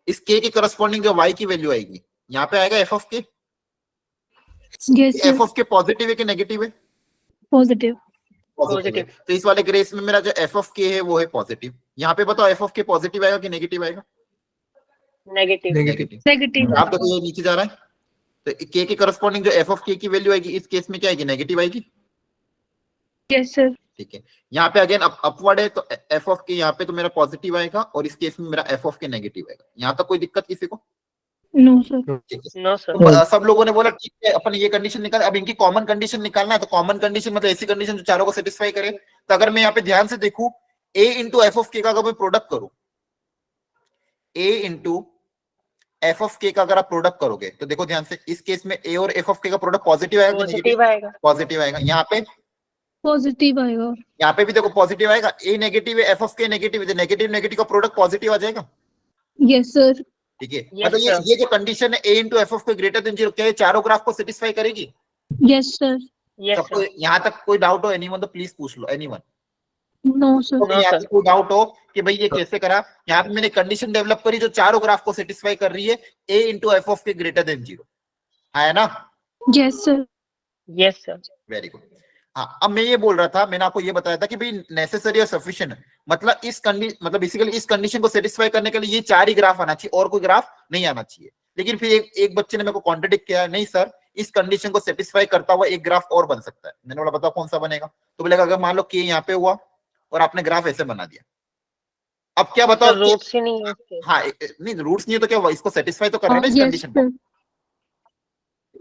इस के की करस्पॉन्डिंग जो वाई की वैल्यू आएगी, यहाँ पे आएगा एफ ऑफ के। Yes F sir. ऑफ के पॉजिटिव है कि नेगेटिव है? पॉजिटिव। पॉजिटिव है। तो इस वाले केस में मेरा जो एफ ऑफ के है वो है पॉजिटिव। यहाँ पे बताओ एफ ऑफ के पॉजिटिव आएगा कि नेगेटिव आएगा? नेगेटिव। Negative. नेगेटिव। आप देखो ये नीचे जा रहा है, तो के के करस्पॉन्डिंग जो एफ ऑफ के की वैल्यू आएगी इस केस में क्या आएगी, नेगेटिव आएगी, यस सर। ठीक है। यहाँ पे अगेन अपवर्ड है तो एफ ऑफ के यहाँ पे तो मेरा पॉजिटिव आएगा और इस केस में मेरा एफ ऑफ के नेगेटिव आएगा। यहाँ तक कोई दिक्कत किसी को? No sir. ठीक है। No sir. तो सब लोगों ने बोला ठीक है अपन ये कंडीशन निकाल। अब इनकी कॉमन कंडीशन निकालना है, तो कॉमन कंडीशन मतलब ऐसी कंडीशन जो चारों को सेटिस्फाई करे। तो अगर मैं यहाँ पे ध्यान से देखूं, a इंटू एफ ऑफ के का अगर मैं प्रोडक्ट करूं, a इंटू एफ ऑफ के का अगर आप प्रोडक्ट करोगे तो देखो ध्यान से, इस केस में a और एफ ऑफ के का प्रोडक्ट पॉजिटिव आएगा कि पॉजिटिव नेगेटिव? आएगा। पॉजिटिव आएगा। यहाँ पे पॉजिटिव आएगा। यहाँ पे भी देखो पॉजिटिव आएगा, ए नेगेटिव है, एफ ऑफ के नेगेटिव है, नेगेटिव नेगेटिव का प्रोडक्ट पॉजिटिव आ जाएगा। Yes sir. ठीक है, Yes, मतलब sir. ये जो कंडीशन है ए into F of k greater than 0, क्या ये चारों ग्राफ को सेटिस्फाई करेगी? Yes sir. Yes, सबको sir. यहाँ तक कोई डाउट हो एनीवन तो प्लीज पूछ लो, एनीवन नो सर। तो No, यहाँ sir. पे कोई डाउट हो कि भाई ये कैसे करा, यहाँ पे मैंने कंडीशन डेवलप करी जो चारों ग्राफ को सेटिस्फाई कर रही है, ए into F of k greater than 0 है ना? Yes sir. Yes, sir. Very good. हाँ, अब मैं ये बोल रहा था, मैंने आपको ये बताया था कि भाई नेसेसरी और सफिशिएंट है, मतलब मतलब बेसिकली इस कंडीशन को सेटिस्फाई करने के लिए ये चार ही ग्राफ आना चाहिए और कोई ग्राफ नहीं आना चाहिए। लेकिन फिर एक बच्चे ने मेरे को कॉन्ट्रडिक्ट किया, नहीं सर इस कंडीशन को सेटिस्फाई करता हुआ एक ग्राफ और बन सकता है। मैंने बोला बताओ कौन सा बनेगा? तो बोलेगा अगर मान लो के यहाँ पे हुआ और आपने ग्राफ ऐसे बना दिया, अब क्या बताओ? तो रूट्स ही नहीं है इसके। हाँ नहीं, रूट्स नहीं है तो क्या हुआ, इसको सेटिस्फाई तो कर रहा है ना इस यस कंडीशन को। सर।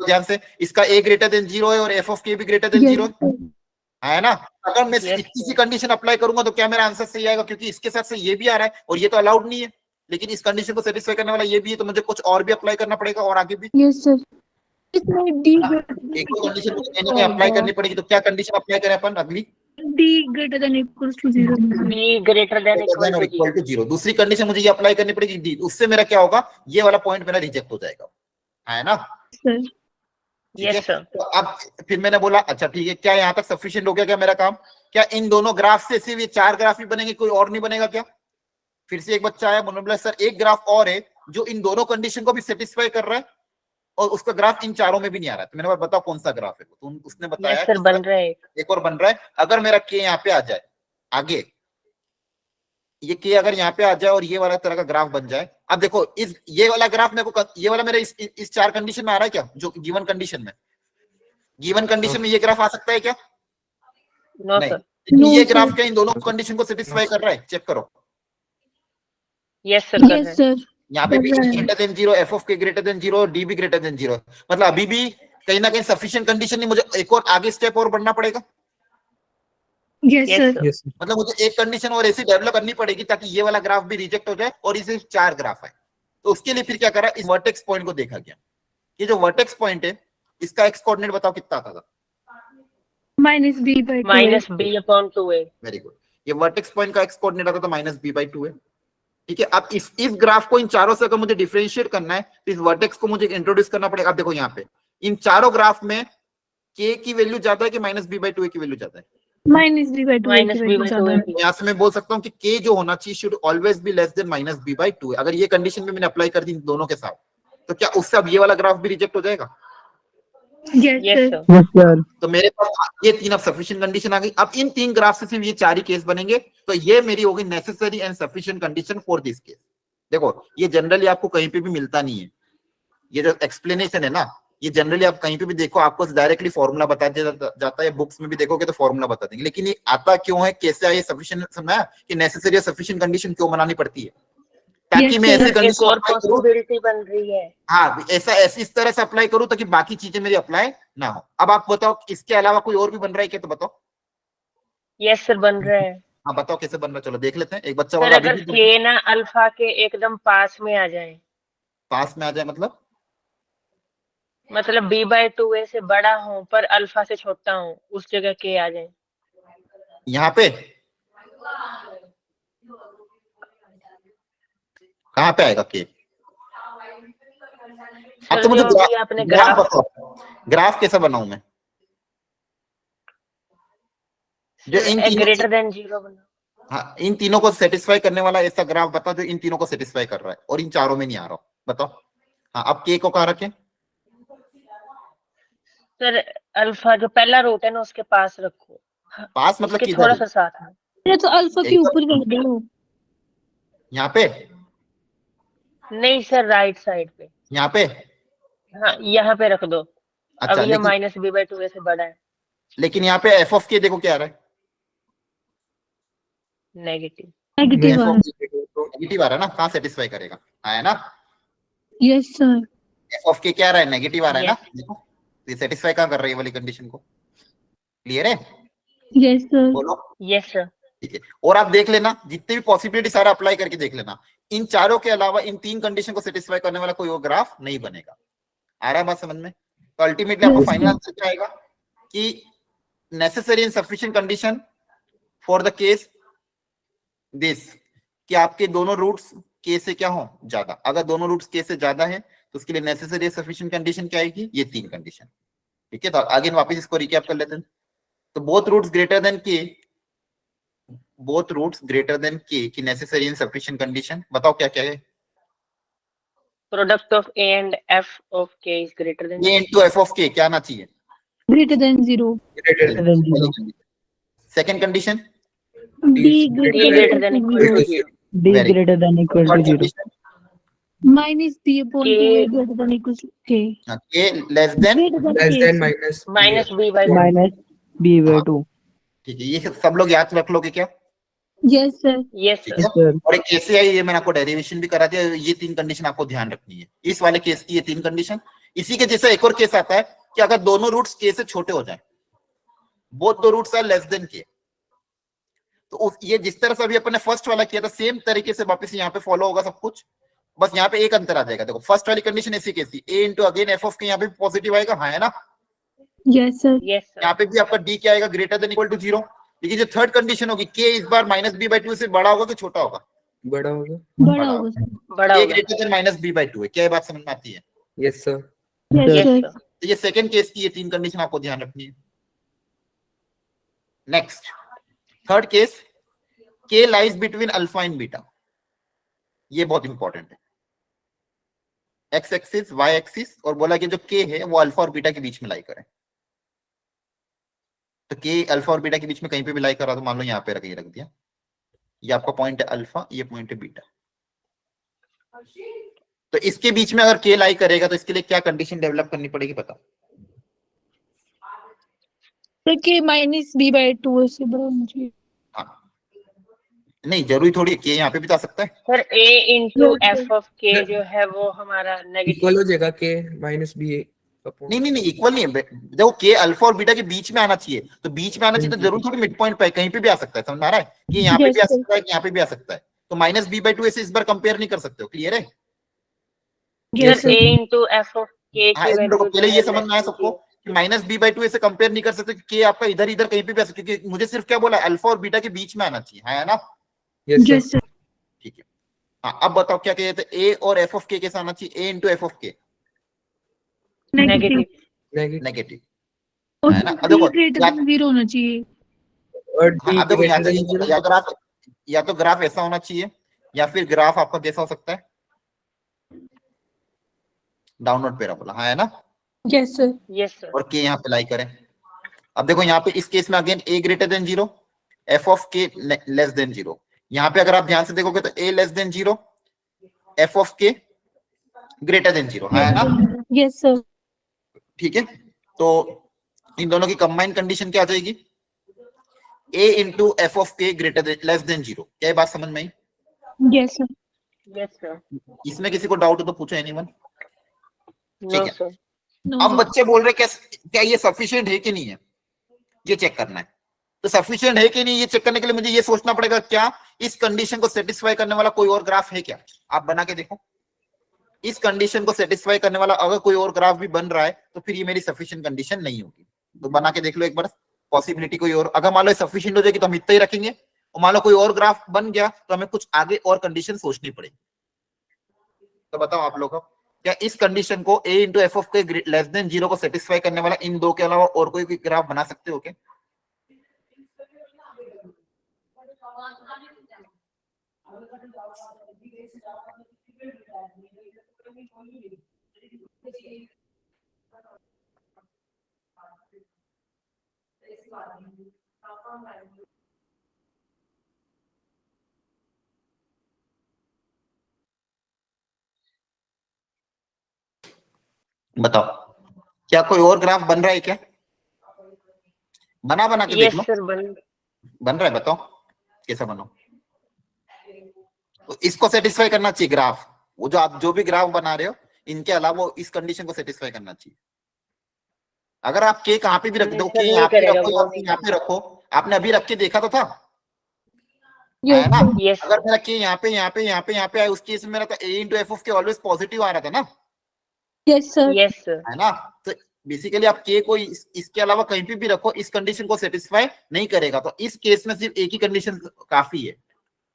ध्यान से, इसका ए ग्रेटर देन 0 है और एफ ऑफ के भी ग्रेटर देन 0 है ना? अगर मैं Yes. इसी कंडीशन अप्लाई करूंगा तो क्या मेरा आंसर सही आएगा? क्योंकि इसके साथ से ये भी आ रहा है और ये तो अलाउड नहीं है, लेकिन इस कंडीशन को सेटिस्फाई करने वाला ये भी है, तो मुझे कुछ और भी अप्लाई करना पड़ेगा और आगे भी यस सर। इसमें डी एक और कंडीशन मुझे कहीं ना कहीं अप्लाई करनी पड़ेगी। तो क्या कंडीशन अप्लाई करें अपन अगली? D greater than equal to 0। B greater than equal to equal to 0। दूसरी कंडीशन मुझे ये अप्लाई करनी पड़ेगी डी, उससे मेरा क्या होगा, ये वाला पॉइंट मेरा रिजेक्ट हो जाएगा, है ना? सर। ठीक है? Yes, sir. तो अब फिर मैंने बोला अच्छा ठीक है, क्या यहाँ तक सफिशिएंट हो गया क्या मेरा काम? क्या इन दोनों ग्राफ से सिर्फ ये चार ग्राफ ही बनेंगे, कोई और नहीं बनेगा क्या? फिर से एक बच्चा आया, उन्होंने बोला सर एक ग्राफ और है जो इन दोनों कंडीशन को भी सेटिस्फाई कर रहा है और उसका ग्राफ इन चारों में भी नहीं आ रहा है। तो मैंने बोला बताओ कौन सा ग्राफ है? तो उसने बताया Yes, sir. बन रहा है एक और बन रहा है। अगर मेरा के यहाँ पे आ जाए आगे, ये के अगर यहाँ पे आ जाए और ये वाला तरह का ग्राफ बन जाए, अब देखो इस ये वाला ग्राफ मेरे को, ये वाला मेरा इस चार कंडीशन में आ रहा है क्या? जो गिवन कंडीशन में, गिवन कंडीशन में ये ग्राफ आ सकता है क्या? No, नहीं। sir. लेकिन ये No, ग्राफ sir. क्या इन दोनों कंडीशन को सेटिस्फाई कर रहा है? चेक करो, Yes, sir. कर रहा यस है। सर। यहाँ पे भी कर रहा है। Greater than 0, F of k greater than 0 और डी भी ग्रेटर देन 0, मतलब अभी भी कहीं ना कहीं सफिशिएंट कंडीशन नहीं, मुझे एक और आगे स्टेप और बढ़ना पड़ेगा। Yes Yes, sir. sir. Yes. मतलब मुझे एक कंडीशन और ऐसी डेवलप करनी पड़ेगी ताकि ये वाला ग्राफ भी रिजेक्ट हो जाए और इसे चार ग्राफ आए। तो उसके लिए फिर क्या करा, इस वर्टेक्स पॉइंट को देखा गया। ये जो वर्टेक्स पॉइंट है इसका एक्स कोऑर्डिनेट बताओ कितना आता था? Minus B by Minus B upon 2A. Very good. ये वर्टेक्स पॉइंट का एक्स कोऑर्डिनेट आता था माइनस बी बाई 2 है। ठीक है, अब इस ग्राफ को इन चारों से अगर मुझे डिफरेंशिएट करना है तो इस वर्टेक्स को मुझे इंट्रोड्यूस करना पड़ेगा। अब देखो यहाँ पे इन चारों ग्राफ में के की वैल्यू ज्यादा है कि माइनस बी बाई 2 की वैल्यू ज्यादा है? Minus B by 2 Minus B by 2A. यहाँ से मैं बोल सकता हूँ कि के जो होना चाहिए should always be less than minus B by 2। अगर ये कंडीशन भी मैंने अप्लाई कर दी इन दोनों के साथ, तो क्या उससे अब ये वाला ग्राफ भी रिजेक्ट हो जाएगा? Yes Yes, sir. sir. Yes, sir. तो मेरे पास ये तीन अब सफिशिएंट कंडीशन आ गई। अब इन तीन ग्राफ से सिर्फ ये चार ही केस बनेंगे, तो ये मेरी होगी necessary and sufficient condition for this case. देखो ये जनरली आपको कहीं पे भी मिलता नहीं है, ये जो एक्सप्लेनेशन है ना, ये जनरली आप कहीं पे भी देखो आपको डायरेक्टली फॉर्मूला बता दिया जाता है, बुक्स में भी देखोगे तो फॉर्मूला बता देंगे। लेकिन ये आता क्यों है, कैसे आए सफिशिएंट, समझा कि नेसेसरी और सफिशिएंट कंडीशन क्यों बनानी पड़ती है? ताकि Yes, मैं sir. ऐसे एक कंडीशन और पॉसिबिलिटी बन रही है। हाँ ऐसा इस तरह से अप्लाई करूं ताकि बाकी चीजें मेरी अप्लाई ना हो। अब आप बताओ इसके अलावा कोई और भी बन रहा है क्या? तो बताओ। Yes, sir. बन रहा है। हाँ बताओ कैसे बन रहा है, चलो देख लेते हैं। एक बच्चा सर वाला अगर अभी भी K ना अल्फा के एकदम पास में आ जाए, पास में आ जाए, मतलब B by 2A से बड़ा हो पर अल्फा से छोटा हो, उस जगह K आ जाए। यहाँ पे कहाँ पे आएगा के? अब सर तो मुझे जो अभी आपने ग्राफ ग्राफ बताओ, ग्राफ कैसा बनाऊं मैं जो इन तीनों ग्रेटर देन 0 बना। हाँ इन तीनों को सेटिस्फाई करने वाला ऐसा ग्राफ बताओ जो इन तीनों को सेटिस्फाई कर रहा है और इन चारों में नहीं आ रहा, बताओ। हाँ अब के को कहाँ रखें? सर अल्फा जो पहला रूट है ना उसके पास रखो, पास मतलब इसके किधर? थोड़ा सा साथ में। ये तो अल्फा के एकदम- ऊपर कर दो। यहाँ पे, नहीं सर राइट साइड पे, यहाँ पे। हाँ यहाँ पे रख दो। अच्छा अब ये माइनस B by 2A से बड़ा है। लेकिन यहाँ पे एफ ऑफ के देखो क्या आ रहा है, नेगेटिव। नेगेटिव आ रहा है। नेगेटिव आ रहा है ना, कहाँ सेटिस्फाई करेगा? है ना, यस सर। एफ ऑफ के क्या आ रहा है, नेगेटिव आ रहा है ना। देखो ये सेटिस्फाई कहाँ कर रही है वाली कंडीशन को, क्लियर है? Yes sir. बोलो। Yes sir. ठीक है, और आप देख लेना जितने भी पॉसिबिलिटी सारा अप्लाई करके देख लेना, इन चारों के अलावा इन तीन कंडीशन को सेटिस्फाई करने वाला कोई और ग्राफ नहीं बनेगा। आ रहा है बात समझ में? तो अल्टीमेटली आपको फाइनल आंसर क्या आएगा कि necessary and sufficient condition for the case this, कि आपके दोनों रूट्स के से क्या हो ज्यादा। अगर दोनों रूट्स के से ज्यादा है तो उसके लिए नेसेसरी सफिशिएंट कंडीशन क्या आएगी, ये 3 कंडीशन। ठीक है, तो आगे वापस इसको रिकैप कर लेते हैं। तो बोथ रूट्स ग्रेटर देन के, बोथ रूट्स ग्रेटर देन के की नेसेसरी एंड सफिशिएंट कंडीशन बताओ क्या क्या है। Product of a and f of k is greater than a into f of k क्या आना चाहिए, greater than 0. Greater than 0. Second condition D a greater than equal to 0. D Very greater than equal to third 0. Condition minus B upon K 2A greater than equals to K. a less than, Greater than Less K. than minus. Minus b by 2. Minus B by 2. ठीक है, ये सब लोग याद रख लोगे क्या। Yes, sir. Yes, ठीक sir. है, Yes, sir. और एक कैसे आई ये मैंने आपको डेरिवेशन भी करा दिया। ये 3 कंडीशन आपको ध्यान रखनी है इस वाले केस की, ये 3 कंडीशन। इसी के जैसा एक और केस आता है कि अगर दोनों रूट्स के से छोटे हो जाएं, बोथ दो रूट्स आर लेस देन के, तो उस ये जिस तरह से अभी अपन ने फर्स्ट वाला किया था सेम तरीके से वापस यहाँ पे फॉलो होगा सब कुछ, बस यहाँ पे एक अंतर आ जाएगा। देखो फर्स्ट वाली कंडीशन ऐसी कैसी, a into again F of के यहाँ पे पॉजिटिव आएगा, हाँ है ना। Yes, sir. Yes, sir. यहाँ पे भी आपका d क्या आएगा, ग्रेटर देन इक्वल टू 0। लेकिन जो थर्ड कंडीशन होगी k इस बार माइनस बी बाई 2 से बड़ा होगा कि छोटा होगा, बड़ा होगा. बड़ा होगा sir. बड़ा a होगा. Greater than minus B by 2 है। क्या ये बात समझ में आती है। Yes, sir. Yes, Yes, sir. sir. तो ये सेकंड केस की ये 3 कंडीशन आपको ध्यान रखनी है। Next third case, k lies between alpha and beta. ये बहुत इंपॉर्टेंट है। x एक्सिस y एक्सिस, और बोला कि जो k है वो अल्फा और बीटा के बीच में लाई करे। तो k अल्फा और बीटा के बीच में कहीं पे भी लाई करा, तो मान लो यहाँ पे रख दिया, ये आपका पॉइंट है अल्फा, ये पॉइंट है बीटा। तो इसके बीच में अगर k लाई करेगा तो इसके लिए क्या कंडीशन डेवलप करनी पड़ेगी बताओ। तो K minus B by 2 से बड़ा होना चाहिए. हाँ, नहीं जरूरी थोड़ी है, k यहाँ पे भी तो आ सकता है। Sir, a into Yes, f of k जो है वो हमारा नेगेटिव. Equal हो जाएगा k minus b upon. नहीं नहीं नहीं, इक्वल नहीं है। देखो k अल्फा और बीटा के बीच में आना चाहिए, तो बीच में आना चाहिए तो जरूर थोड़ी मिड पॉइंट पे, कहीं पे भी आ सकता है। समझ में आ रहा है कि यहाँ पे Yes, भी आ sir. सकता है, कि यहाँ पे भी आ सकता है। तो माइनस बी बाई 2 से इस बार कंपेयर नहीं कर सकते हो, क्लियर है। Yes, Sir, sir. a into f of k हाँ, की इन लोगों वैल्यू पहले ये समझ में आया सबको कि माइनस बी बाई 2 से कंपेयर नहीं कर सकते, कि आपका इधर इधर कहीं पे भी आ सकता है, क्योंकि मुझे सिर्फ क्या बोला, अल्फा और बीटा के बीच में आना चाहिए, है ना। Yes, sir. Yes, sir. ठीक है, हाँ अब बताओ क्या कहते हैं, a और f ऑफ k कैसा आना चाहिए, a इंटू एफ ऑफ के Negative. Negative. नेगेटिव, और है ना। अब D देखो greater than 0 होना चाहिए. और हाँ, d अब देखो यहाँ greater than से 0. या तो ग्राफ ऐसा होना चाहिए, या फिर ग्राफ आपका कैसा हो सकता है, डाउनवर्ड पैराबोला, हाँ है ना। Yes, sir. Yes, sir. और k यहाँ पे लाई करें। अब देखो यहाँ पे इस केस में again a greater than 0, f of k less than 0। यहाँ पे अगर आप ध्यान से देखोगे तो a less than 0, f of k greater than 0, है ना। Yes, sir. ठीक है, तो इन दोनों की कंबाइंड कंडीशन क्या आ जाएगी, a into F of k greater than less than 0। क्या ये बात समझ में आई। Yes, sir. Yes, sir. इसमें किसी को डाउट हो तो पूछो, एनीवन। No, है। sir. No, अब sir. बच्चे बोल रहे क्या क्या ये सफिशिएंट है कि नहीं है, ये चेक करना है। तो सफिशिएंट है कि नहीं ये चेक करने के लिए मुझे ये सोचना पड़ेगा, क्या इस कंडीशन को सेटिस्फाई करने वाला कोई और ग्राफ है क्या। आप बना के देखो, इस कंडीशन को सेटिस्फाई करने वाला अगर कोई और ग्राफ भी बन रहा है तो फिर ये मेरी सफिशिएंट कंडीशन नहीं होगी। तो बना के देख लो एक बार, पॉसिबिलिटी कोई और, अगर मान लो सफिशिएंट हो जाएगी तो हम इतना ही रखेंगे, और मान लो कोई और ग्राफ बन गया तो हमें कुछ आगे और कंडीशन सोचनी पड़ेगी। तो बताओ आप लोग क्या इस कंडीशन को a इंटू एफ ऑफ के लेस देन 0 को सेटिस्फाई करने वाला इन दो के अलावा और कोई ग्राफ बना सकते हो क्या। बताओ क्या कोई और ग्राफ बन रहा है क्या, बना के देख Yes, लो। sir. बन रहा है, बताओ कैसा बनो। तो इसको सेटिस्फाई करना चाहिए ग्राफ, वो जो आप जो भी ग्राफ बना रहे हो इनके अलावा इस कंडीशन को सेटिस्फाई करना चाहिए। अगर आप के कहाँ पे भी रख दो, के यहाँ पे रखो या फिर यहाँ पे रखो, आपने अभी रख के देखा तो था, है Yes, ना। sir. Yes, अगर sir. मेरा के यहाँ पे यहाँ पे यहाँ पे यहाँ पे आया, उस केस में मेरा तो a इंटू एफ ऑफ के ऑलवेज पॉजिटिव आ रहा था ना, Yes, sir. Yes, sir. है ना। तो बेसिकली आप के को इसके अलावा कहीं पे भी रखो, इस कंडीशन को सेटिस्फाई नहीं करेगा, तो इस केस में सिर्फ एक ही कंडीशन काफी है।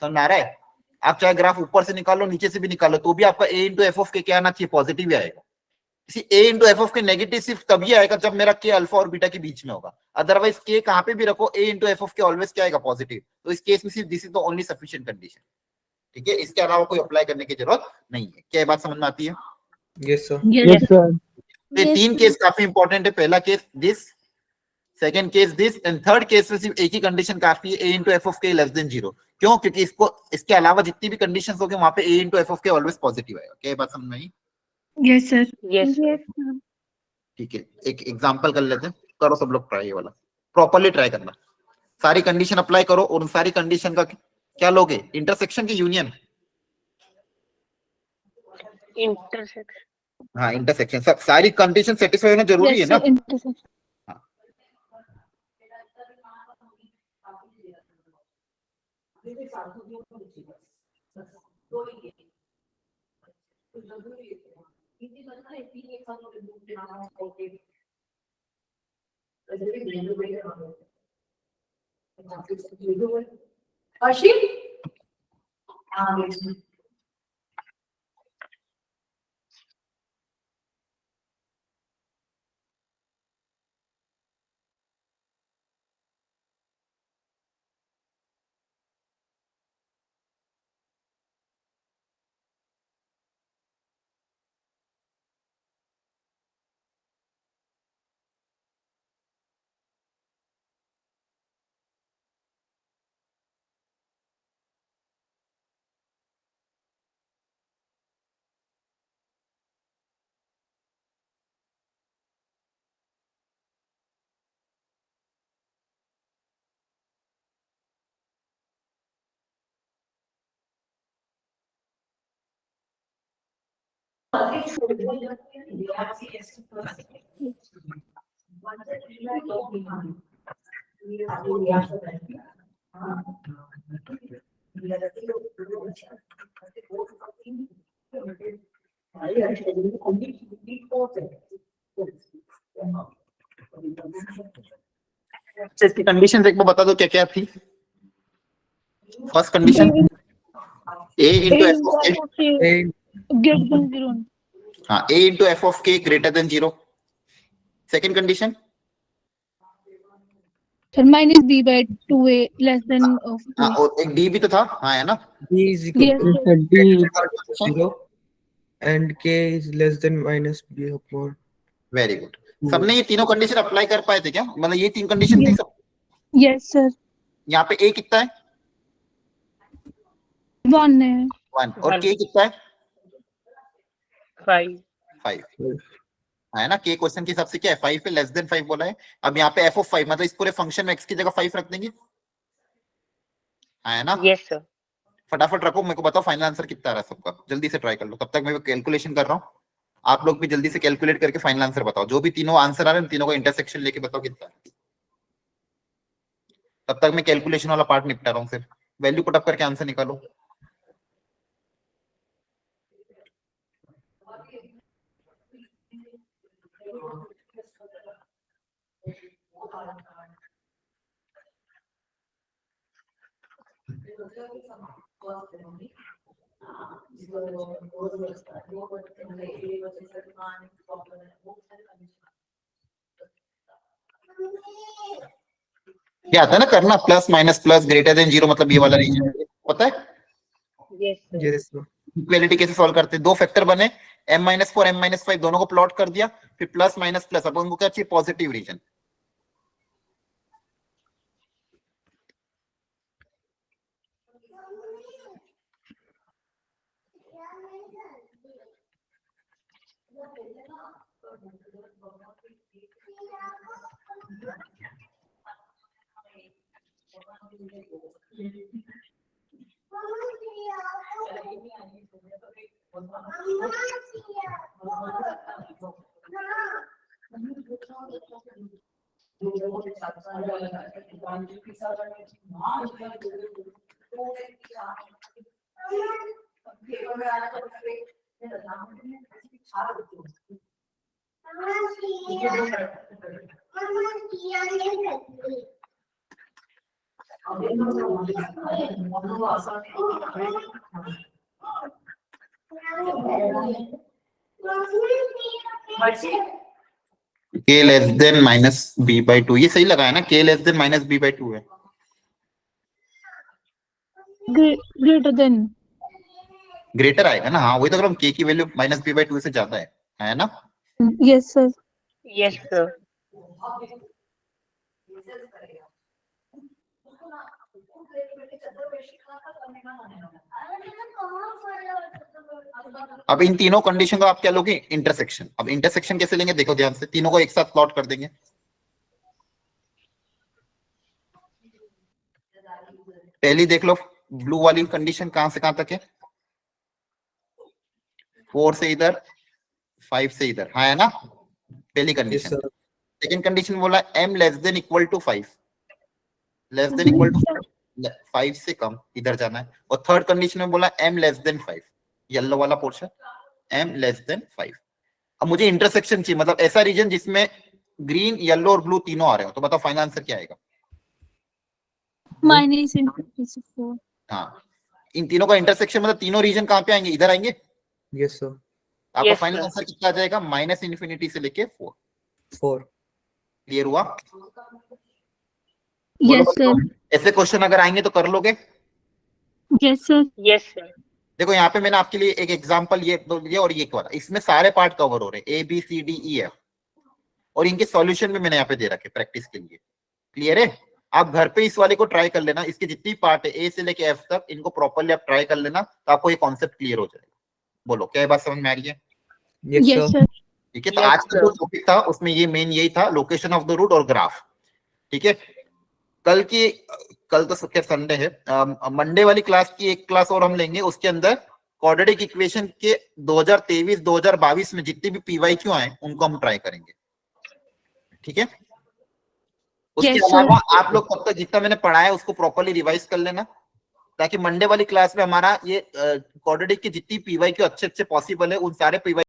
समझ आ रहा है? आप चाहे ग्राफ ऊपर से निकालो नीचे से भी निकालो तो भी आपका a इंटू एफ ऑफ के क्या आना चाहिए, पॉजिटिव ही आएगा। इसी a इंटू एफ ऑफ के नेगेटिव सिर्फ तभी आएगा जब मेरा के अल्फा और बीटा के बीच में होगा, अदरवाइज के कहां पे भी रखो a इंटू एफ ऑफ के ऑलवेज क्या आएगा, पॉजिटिव। तो इस केस में सिर्फ this is the only sufficient condition, ठीक है, इसके अलावा कोई अप्लाई करने की जरूरत नहीं है। क्या बात समझ में आती है? Yes, sir. Yes, sir. ये तीन केस काफी इंपॉर्टेंट है, पहला case this, second case this and third case में सिर्फ एक ही कंडीशन काफी है, a इंटू एफ ऑफ के लेस देन 0। क्यों? क्योंकि इसको इसके अलावा जितनी भी कंडीशंस होंगे वहां पे a इंटू एफ ऑफ के ऑलवेज पॉजिटिव आएगा। क्या बात समझ में आई? Yes sir. यस ठीक है, एक एग्जांपल कर लेते हैं, करो सब लोग ट्राई, ये वाला प्रॉपर्ली ट्राई करना, सारी कंडीशन अप्लाई करो और उन सारी कंडीशन का क्या लोगे, इंटरसेक्शन की यूनियन। इंटरसेक्शन। हाँ इंटरसेक्शन, सब सारी कंडीशन सेटिस्फाई होना जरूरी है ना। इसकी कंडीशन एक बार बता दो क्या क्या थी। First condition a into F of k, greater than 0। हाँ a into F of k greater than 0। Second condition sir minus b by 2a less than of हाँ, और एक d भी तो था, हाँ है ना। B is equal Yes, to sir. D 0 and K is less than minus B upon. Very good. सबने ये तीनों कंडीशन अप्लाई कर पाए थे क्या? मतलब ये तीन कंडीशन थी सब। Yes sir. यहाँ पे a कितना है? 1 है। 1 और k कितना है? 5। 5 है ना। k क्वेश्चन के हिसाब से क्या है, 5 पे लेस देन 5 बोला है। अब यहाँ पे f ऑफ 5 मतलब इस पूरे फंक्शन में x की जगह 5 रख देंगे, है ना। Yes sir. फटाफट रखो, मेरे को बताओ फाइनल आंसर कितना आ रहा है सबका, जल्दी से ट्राई कर लो। तब तक मैं कैलकुलेशन कर रहा हूँ, आप लोग भी जल्दी से कैलकुलेट करके फाइनल आंसर बताओ। जो भी तीनों आंसर आ रहे हैं तीनों का इंटरसेक्शन लेके बताओ कितना है। तब तक मैं कैलकुलेशन वाला पार्ट निपटा रहा हूँ, सिर्फ वैल्यू पुट अप करके आंसर निकालो। क्या आता है ना करना, plus minus plus greater than 0, मतलब ये वाला रीजन पता है। Yes sir. Yes, sir. Equality कैसे सॉल्व करते हैं, दो फैक्टर बने m-4 m-5 दोनों को प्लॉट कर दिया, फिर प्लस माइनस प्लस, अब उनको क्या चाहिए, positive region. k less than minus b by 2, ये सही लगा है ना? k less than minus b by 2 है। Greater than. ग्रेटर आएगा ना? हाँ वही तो, अगर हम k की वैल्यू माइनस b बाई 2 से ज्यादा है ना? Yes sir. Yes sir. अब इन तीनों कंडीशन को आप क्या लोगे? इंटरसेक्शन। अब इंटरसेक्शन कैसे लेंगे देखो ध्यान से, तीनों को एक साथ प्लॉट कर देंगे। पहली देख लो, ब्लू वाली कंडीशन कहां से कहां तक है? 4 से इधर, 5 से इधर, हाँ है ना? पहली Yes, कंडीशन। sir. सेकेंड कंडीशन बोला m less than equal to 5, less than equal to 5 से कम इधर जाना है। और थर्ड कंडीशन में बोला m लेस देन 5, येलो वाला पोर्शन, m लेस देन 5। अब मुझे इंटरसेक्शन चाहिए, मतलब ऐसा रीजन जिसमें ग्रीन, येलो और ब्लू तीनों आ रहे हो। तो बताओ फाइनल आंसर क्या आएगा? माइनस इनफिनिटी से 4। हाँ, इन तीनों का इंटरसेक्शन मतलब तीनों रीजन कहाँ पे आएंगे? इधर आएंगे। Yes, sir. आपका Yes, फाइनल sir. आंसर कितना आ जाएगा? माइनस इन्फिनिटी से लेके 4। 4. क्लियर हुआ? Yes sir. ऐसे क्वेश्चन अगर आएंगे तो कर लोगे? Yes sir. Yes sir. देखो यहाँ पे मैंने आपके लिए एक एग्जांपल ये दो दिया और ये वाला, इसमें सारे पार्ट कवर हो रहे हैं, A B C D E F, और इनके सॉल्यूशन भी मैंने यहाँ पे दे रखे प्रैक्टिस के लिए। क्लियर है? आप घर पे इस वाले को ट्राई कर लेना, इसके जितनी पार्ट है ए से लेके एफ तक, इनको प्रॉपर्ली आप ट्राई कर लेना, तो आपको ये कॉन्सेप्ट क्लियर हो जाएगा। बोलो क्या ये बात समझ में आ रही है? Yes, yes sir. सर। ठीक है, तो Yes, आज का sir. जो टॉपिक था उसमें ये मेन यही था, लोकेशन ऑफ द रूट और ग्राफ। ठीक है, कल तो क्या संडे है, मंडे वाली क्लास की एक क्लास और हम लेंगे, उसके अंदर क्वाड्रेटिक इक्वेशन के 2023-2022 में जितने भी पीवाईक्यू आए उनको हम ट्राई करेंगे। ठीक है, उसके Yes, sir. अलावा आप लोग तब तक जितना मैंने पढ़ाया उसको प्रॉपर्ली रिवाइज कर लेना, ताकि मंडे वाली क्लास में हमारा ये क्वाड्रेटिक की जितनी पीवाईक्यू अच्छे अच्छे पॉसिबल है उन सारे पीवाई